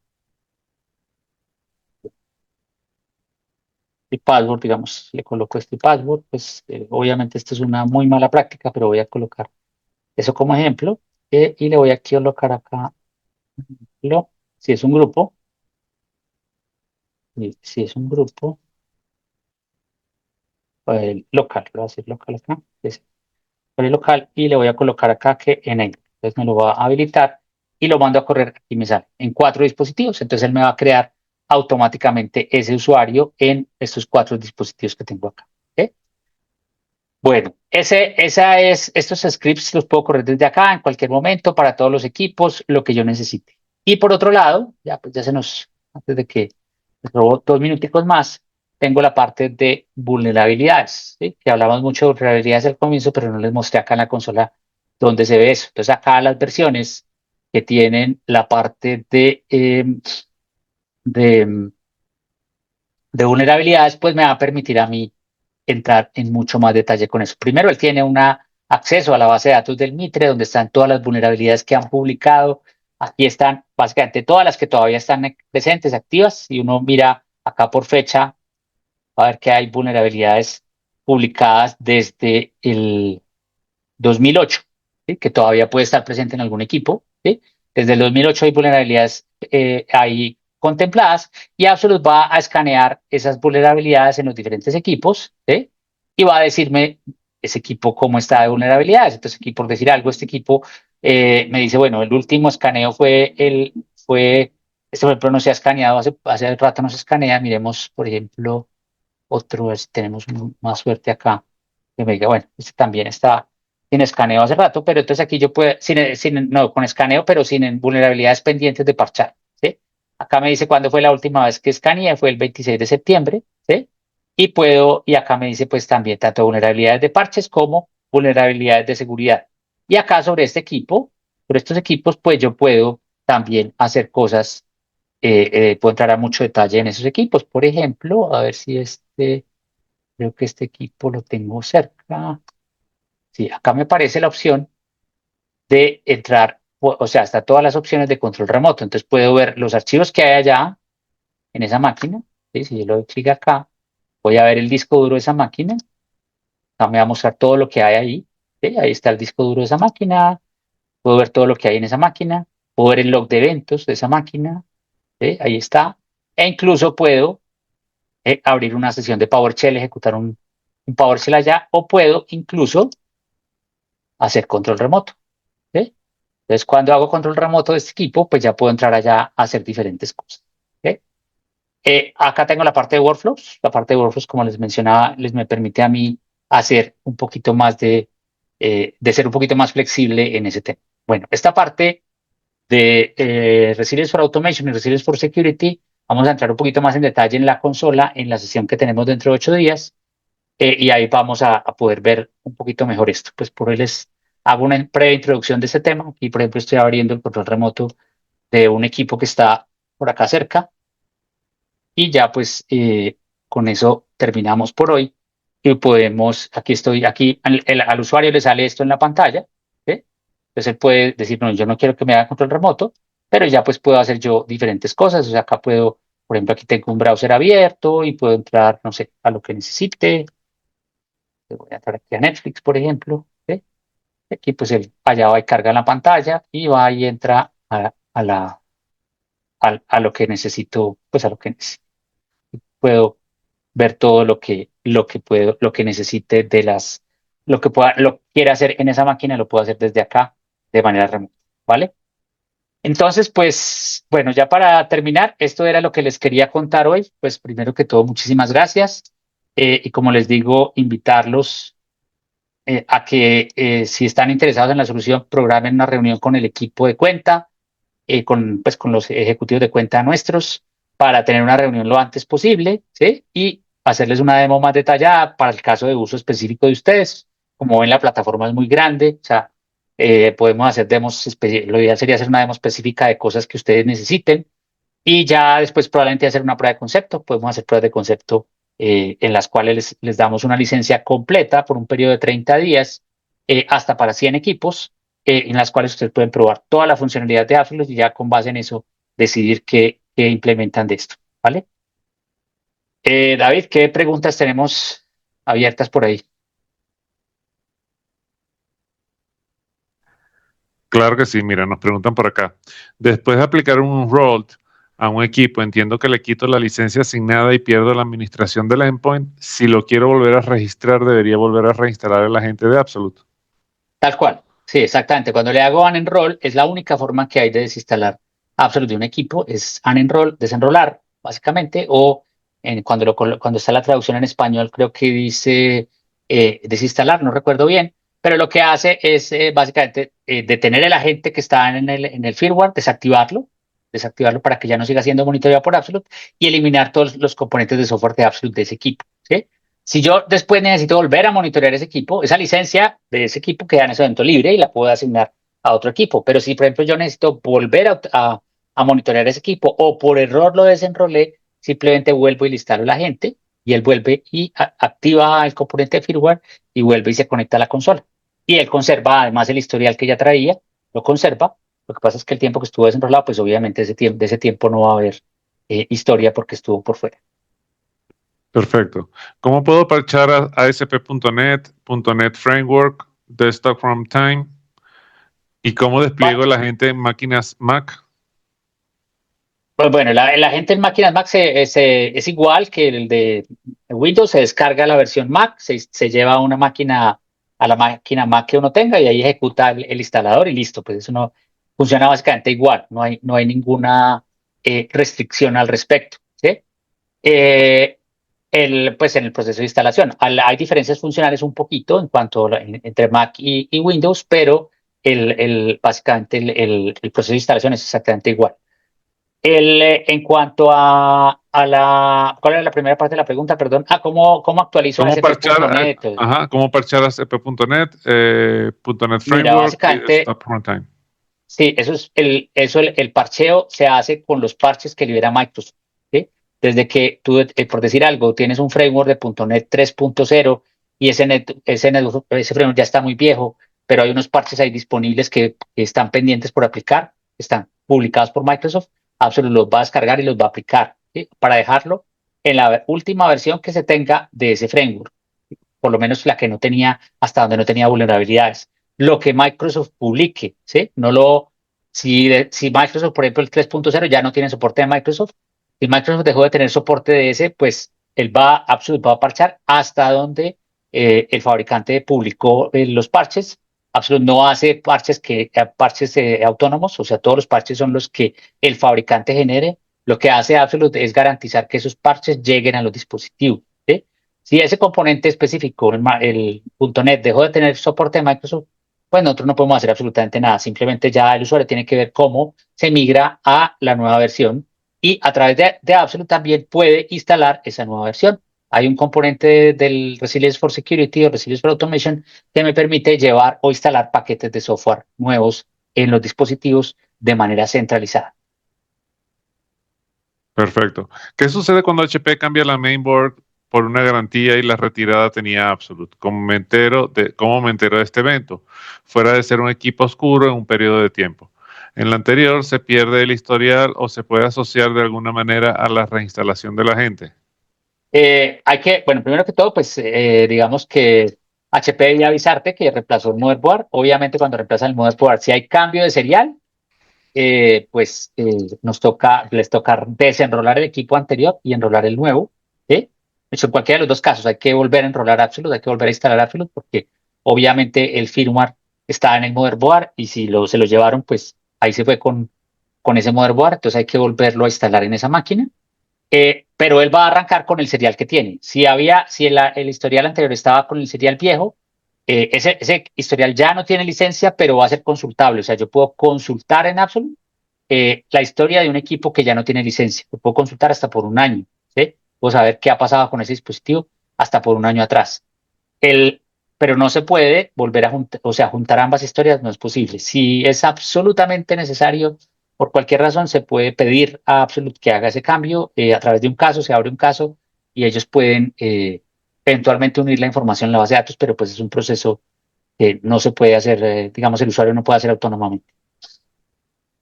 Y password, digamos, le coloco este password. Pues obviamente esto es una muy mala práctica, pero voy a colocar eso como ejemplo. Y le voy a colocar acá, si es un grupo, y si es un grupo local, le voy a decir local acá, es el local, y le voy a colocar acá que enable. Entonces me lo va a habilitar y lo mando a correr y me sale en cuatro dispositivos. Entonces él me va a crear automáticamente ese usuario en estos cuatro dispositivos que tengo acá. ¿Ok? Bueno, estos scripts los puedo correr desde acá en cualquier momento para todos los equipos, lo que yo necesite. Y por otro lado, ya pues ya antes de que les robo 2 minuticos más, tengo la parte de vulnerabilidades, ¿sí? Que hablamos mucho de vulnerabilidades al comienzo, pero no les mostré acá en la consola donde se ve eso. Entonces acá las versiones que tienen la parte de, de vulnerabilidades, pues me va a permitir a mí entrar en mucho más detalle con eso. Primero, él tiene un acceso a la base de datos del Mitre, donde están todas las vulnerabilidades que han publicado. Aquí están básicamente todas las que todavía están presentes, activas. Y uno mira acá por fecha, a ver que hay vulnerabilidades publicadas desde el 2008, ¿sí? Que todavía puede estar presente en algún equipo. ¿Sí? Desde el 2008 hay vulnerabilidades ahí contempladas y Absolute va a escanear esas vulnerabilidades en los diferentes equipos, ¿sí? Y va a decirme ese equipo cómo está de vulnerabilidades. Entonces, aquí por decir algo, este equipo me dice, bueno, el último escaneo este por ejemplo no se ha escaneado, hace rato no se escanea. Miremos, por ejemplo, otro, tenemos más suerte acá, que me diga, bueno, este también está sin escaneo hace rato, pero entonces aquí yo puedo, no, con escaneo, pero sin vulnerabilidades pendientes de parchar, ¿sí? Acá me dice cuándo fue la última vez que escaneé, fue el 26 de septiembre, ¿sí? Y acá me dice pues también tanto vulnerabilidades de parches como vulnerabilidades de seguridad. Y acá sobre estos equipos, pues yo puedo también hacer cosas, puedo entrar a mucho detalle en esos equipos. Por ejemplo, a ver si creo que este equipo lo tengo cerca. Sí, acá me aparece la opción de entrar, o sea, hasta todas las opciones de control remoto. Entonces puedo ver los archivos que hay allá en esa máquina. ¿Sí? Si yo le doy clic acá, voy a ver el disco duro de esa máquina. Acá me va a mostrar todo lo que hay ahí. ¿Sí? Ahí está el disco duro de esa máquina. Puedo ver todo lo que hay en esa máquina. Puedo ver el log de eventos de esa máquina. ¿Sí? Ahí está. E incluso puedo abrir una sesión de PowerShell, ejecutar un PowerShell allá, o puedo incluso hacer control remoto. ¿Sí? Entonces, cuando hago control remoto de este equipo, pues ya puedo entrar allá a hacer diferentes cosas. ¿Sí? Acá tengo la parte de workflows. La parte de workflows, como les mencionaba, me permite a mí hacer un poquito más de ser un poquito más flexible en ese tema. Bueno, esta parte de Resilience for Automation y Resilience for Security, vamos a entrar un poquito más en detalle en la consola, en la sesión que tenemos dentro de 8 días. Y ahí vamos a poder ver un poquito mejor esto. Pues por hoy les hago una breve introducción de este tema. Aquí, por ejemplo, estoy abriendo el control remoto de un equipo que está por acá cerca y ya pues con eso terminamos por hoy y podemos, aquí al usuario le sale esto en la pantalla, ¿sí? Entonces él puede decir, no, yo no quiero que me haga control remoto, pero ya pues puedo hacer yo diferentes cosas. O sea, acá puedo, por ejemplo, aquí tengo un browser abierto y puedo entrar, no sé, a lo que necesite. Voy a entrar aquí a Netflix, por ejemplo. ¿Sí? Aquí pues allá va y carga en la pantalla y va y entra a la a lo que necesito, pues a lo que puedo ver todo lo que puedo, lo que necesite de lo que pueda, lo que quiera hacer en esa máquina, lo puedo hacer desde acá de manera remota, ¿vale? Entonces, pues, bueno, ya para terminar, esto era lo que les quería contar hoy. Pues primero que todo, muchísimas gracias. Y como les digo, invitarlos a que si están interesados en la solución, programen una reunión con el equipo de cuenta, pues, con los ejecutivos de cuenta nuestros, para tener una reunión lo antes posible, ¿sí? Y hacerles una demo más detallada para el caso de uso específico de ustedes. Como ven, la plataforma es muy grande, o sea, podemos hacer demos, lo ideal sería hacer una demo específica de cosas que ustedes necesiten y ya después probablemente hacer una prueba de concepto. Podemos hacer pruebas de concepto en las cuales les damos una licencia completa por un periodo de 30 días, hasta para 100 equipos, en las cuales ustedes pueden probar toda la funcionalidad de Absolute y ya con base en eso decidir qué implementan de esto, ¿vale? David, ¿qué preguntas tenemos abiertas por ahí? Claro que sí, mira, nos preguntan por acá. Después de aplicar un roll a un equipo, entiendo que le quito la licencia asignada y pierdo la administración del endpoint. Si lo quiero volver a registrar, debería volver a reinstalar el agente de Absolute. Tal cual. Sí, exactamente. Cuando le hago unenroll, es la única forma que hay de desinstalar Absolute de un equipo, es unenroll, desenrolar, básicamente, o cuando está la traducción en español, creo que dice desinstalar, no recuerdo bien, pero lo que hace es básicamente detener el agente que está en el firmware, desactivarlo para que ya no siga siendo monitoreado por Absolute y eliminar todos los componentes de software de Absolute de ese equipo, ¿sí? Si yo después necesito volver a monitorear ese equipo, esa licencia de ese equipo queda en ese evento libre y la puedo asignar a otro equipo. Pero si, por ejemplo, yo necesito volver a monitorear ese equipo o por error lo desenrolé, simplemente vuelvo y le instalo a la gente y él vuelve y activa el componente de firmware y vuelve y se conecta a la consola. Y él conserva además el historial que ya traía, lo conserva. Lo que pasa es que el tiempo que estuvo desenrolado, pues obviamente de ese tiempo no va a haber historia porque estuvo por fuera. Perfecto. ¿Cómo puedo parchar a ASP.NET, .NET Framework, Desktop Runtime? ¿Y cómo despliego la gente en máquinas Mac? Pues bueno, el agente en máquinas Mac es igual que el de Windows, se descarga la versión Mac, se lleva a la máquina Mac que uno tenga y ahí ejecuta el instalador y listo, pues eso no funciona básicamente igual, no hay ninguna restricción al respecto, ¿sí? Eh, pues en el proceso de instalación. Hay diferencias funcionales un poquito en cuanto entre Mac y Windows, pero básicamente el proceso de instalación es exactamente igual. En cuanto ¿cuál era la primera parte de la pregunta? Perdón. ¿Cómo actualizo a ¿Cómo parchar, ASP.NET? cómo parchar ASP.NET, .NET Mira, Framework y básicamente, Desktop Runtime? sí, el parcheo se hace con los parches que libera Microsoft, ¿sí? Desde que tú, por decir algo, tienes un framework de .NET 3.0 y ese framework ya está muy viejo, pero hay unos parches ahí disponibles que están pendientes por aplicar, están publicados por Microsoft. Absolute los va a descargar y los va a aplicar, ¿sí? Para dejarlo en la última versión que se tenga de ese framework, por lo menos la que no tenía, hasta donde no tenía vulnerabilidades. Lo que Microsoft publique, ¿sí? Si Microsoft, por ejemplo, el 3.0 ya no tiene soporte de Microsoft, si Microsoft dejó de tener soporte de ese, pues Absolute va a parchar hasta donde el fabricante publicó los parches. Absolute no hace parches autónomos, o sea, todos los parches son los que el fabricante genere. Lo que hace Absolute es garantizar que esos parches lleguen a los dispositivos, ¿sí? Si ese componente específico, el .NET, dejó de tener soporte de Microsoft, pues nosotros no podemos hacer absolutamente nada. Simplemente ya el usuario tiene que ver cómo se migra a la nueva versión y a través de Absolute también puede instalar esa nueva versión. Hay un componente del Resilience for Security o Resilience for Automation que me permite llevar o instalar paquetes de software nuevos en los dispositivos de manera centralizada. Perfecto. ¿Qué sucede cuando HP cambia la mainboard por una garantía y la retirada tenía Absolute? ¿Cómo me entero de este evento? Fuera de ser un equipo oscuro en un periodo de tiempo. En la anterior se pierde el historial o se puede asociar de alguna manera a la reinstalación de la gente. Bueno, primero que todo, pues digamos que HP debía avisarte que reemplazó el motherboard. Obviamente, cuando reemplazan el motherboard, si hay cambio de serial, les toca desenrolar el equipo anterior y enrolar el nuevo. ¿Sí? De hecho, en cualquiera de los dos casos hay que volver a enrolar Absolute, hay que volver a instalar Absolute porque obviamente el firmware está en el motherboard y si se lo llevaron, pues ahí se fue con ese motherboard, entonces hay que volverlo a instalar en esa máquina. Pero él va a arrancar con el serial que tiene. Si el historial anterior estaba con el serial viejo, ese historial ya no tiene licencia, pero va a ser consultable. O sea, yo puedo consultar en Absolute la historia de un equipo que ya no tiene licencia. Lo puedo consultar hasta por un año. ¿Sí? Puedo saber qué ha pasado con ese dispositivo hasta por un año atrás. El, pero no se puede volver a juntar, o sea, juntar ambas historias no es posible. Si es absolutamente necesario, por cualquier razón, se puede pedir a Absolute que haga ese cambio a través de un caso, se abre un caso y ellos pueden eventualmente unir la información en la base de datos, pero pues es un proceso que no se puede hacer, digamos, el usuario no puede hacer autónomamente.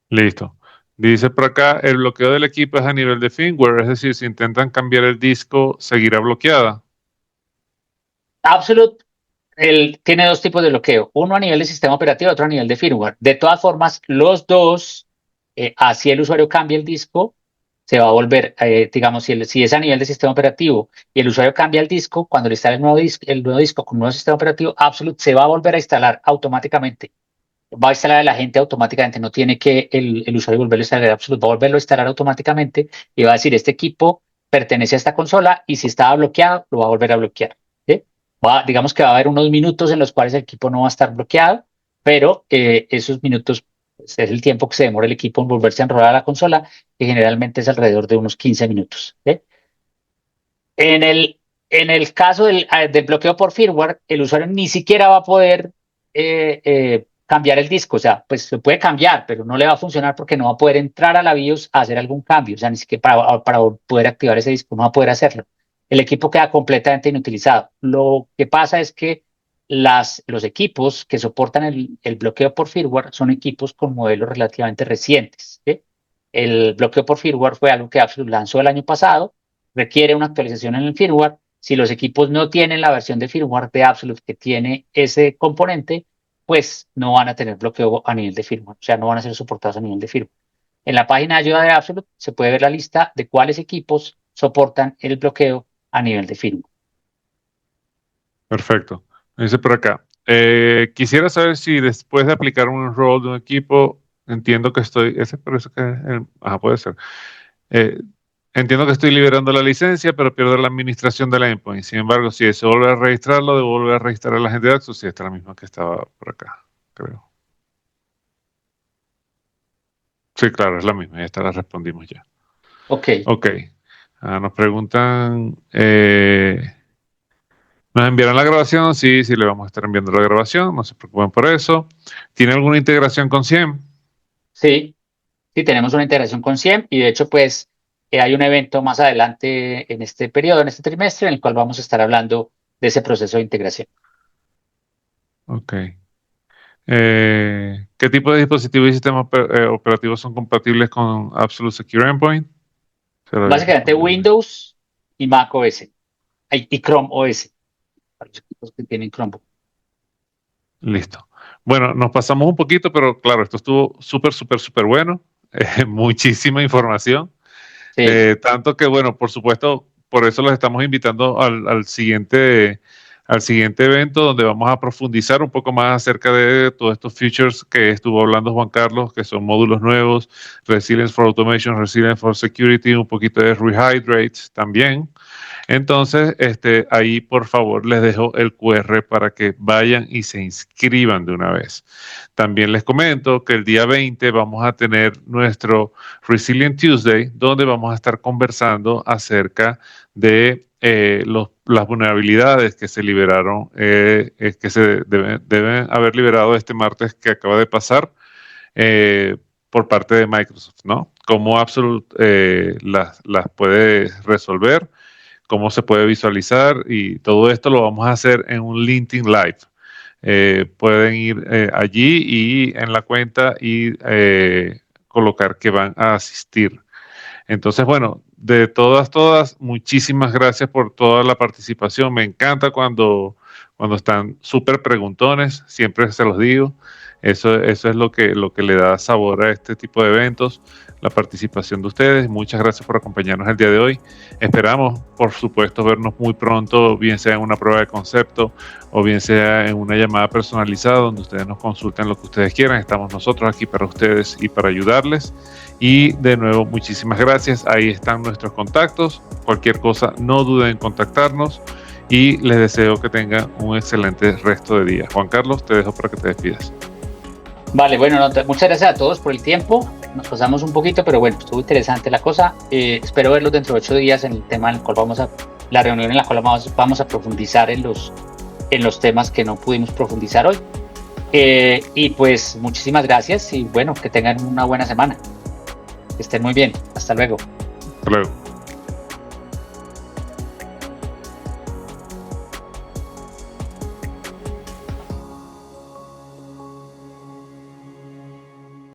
Listo. Dice por acá, el bloqueo del equipo es a nivel de firmware, es decir, si intentan cambiar el disco, seguirá bloqueada. Absolute él tiene dos tipos de bloqueo, uno a nivel de sistema operativo, otro a nivel de firmware. De todas formas, los dos, así el usuario cambia el disco, se va a volver, digamos, si es a nivel de sistema operativo y el usuario cambia el disco, cuando le instala el nuevo disco con un nuevo sistema operativo, Absolute se va a volver a instalar automáticamente. Va a instalar el agente automáticamente, no tiene que el usuario volverlo a instalar Absolute, va a volverlo a instalar automáticamente y va a decir, este equipo pertenece a esta consola y si estaba bloqueado, lo va a volver a bloquear. ¿Sí? Digamos que va a haber unos minutos en los cuales el equipo no va a estar bloqueado, pero esos minutos pues, es el tiempo que se demora el equipo en volverse a enrolar a la consola, que generalmente es alrededor de unos 15 minutos. ¿Sí? En el caso del bloqueo por firmware, el usuario ni siquiera va a poder cambiar el disco. O sea, pues se puede cambiar, pero no le va a funcionar porque no va a poder entrar a la BIOS a hacer algún cambio. O sea, ni siquiera para poder activar ese disco no va a poder hacerlo. El equipo queda completamente inutilizado. Lo que pasa es que los equipos que soportan el bloqueo por firmware son equipos con modelos relativamente recientes. ¿Sí? El bloqueo por firmware fue algo que Absolute lanzó el año pasado, requiere una actualización en el firmware. Si los equipos no tienen la versión de firmware de Absolute que tiene ese componente, pues no van a tener bloqueo a nivel de firmware, o sea, no van a ser soportados a nivel de firmware. En la página de ayuda de Absolute se puede ver la lista de cuáles equipos soportan el bloqueo a nivel de firmware. Perfecto. Dice por acá, quisiera saber si después de aplicar un rol de un equipo, entiendo que estoy, ese parece que es puede ser. Eh, entiendo que estoy liberando la licencia, pero pierdo la administración del endpoint. Sin embargo, si se vuelve a registrarlo, debo volver a registrar a la gente de Axos. Sí, esta es la misma que estaba por acá, creo. Sí, claro, es la misma. Ya esta la respondimos ya. Ok. Ok. Nos preguntan, ¿nos enviarán la grabación? Sí, sí, le vamos a estar enviando la grabación. No se preocupen por eso. ¿Tiene alguna integración con CIEM? Sí, sí, tenemos una integración con SIEM y de hecho, pues hay un evento más adelante en este periodo, en este trimestre, en el cual vamos a estar hablando de ese proceso de integración. Ok. ¿Qué tipo de dispositivos y sistemas operativos son compatibles con Absolute Secure Endpoint? Se lo había Básicamente respondido. Windows y Mac OS y Chrome OS, para los equipos que tienen Chromebook. Listo. Bueno, nos pasamos un poquito, pero claro, esto estuvo súper, súper, súper bueno. Muchísima información. Sí, Tanto que, bueno, por supuesto, por eso los estamos invitando al siguiente evento donde vamos a profundizar un poco más acerca de todos estos features que estuvo hablando Juan Carlos, que son módulos nuevos, Resilience for Automation, Resilience for Security, un poquito de Rehydrate también. Entonces, ahí por favor les dejo el QR para que vayan y se inscriban de una vez. También les comento que el día 20 vamos a tener nuestro Resilient Tuesday, donde vamos a estar conversando acerca de las vulnerabilidades que se liberaron, que se deben haber liberado este martes que acaba de pasar por parte de Microsoft, ¿no? Cómo Absolute las puede resolver, cómo se puede visualizar y todo esto lo vamos a hacer en un LinkedIn Live. Pueden ir allí y en la cuenta y colocar que van a asistir. Entonces, bueno, de todas, muchísimas gracias por toda la participación. Me encanta cuando cuando están súper preguntones, siempre se los digo. Eso es lo que le da sabor a este tipo de eventos, la participación de ustedes. Muchas gracias por acompañarnos el día de hoy. Esperamos, por supuesto, vernos muy pronto, bien sea en una prueba de concepto o bien sea en una llamada personalizada donde ustedes nos consulten lo que ustedes quieran. Estamos nosotros aquí para ustedes y para ayudarles. Y de nuevo, muchísimas gracias. Ahí están nuestros contactos. Cualquier cosa, no duden en contactarnos y les deseo que tengan un excelente resto de día. Juan Carlos, te dejo para que te despidas. Vale, bueno, muchas gracias a todos por el tiempo. Nos pasamos un poquito, pero bueno, estuvo interesante la cosa. Espero verlos dentro de 8 días en el tema en el cual la reunión en la cual vamos a profundizar en los temas que no pudimos profundizar hoy. Y pues muchísimas gracias y bueno, que tengan una buena semana. Que estén muy bien. Hasta luego. Hasta luego.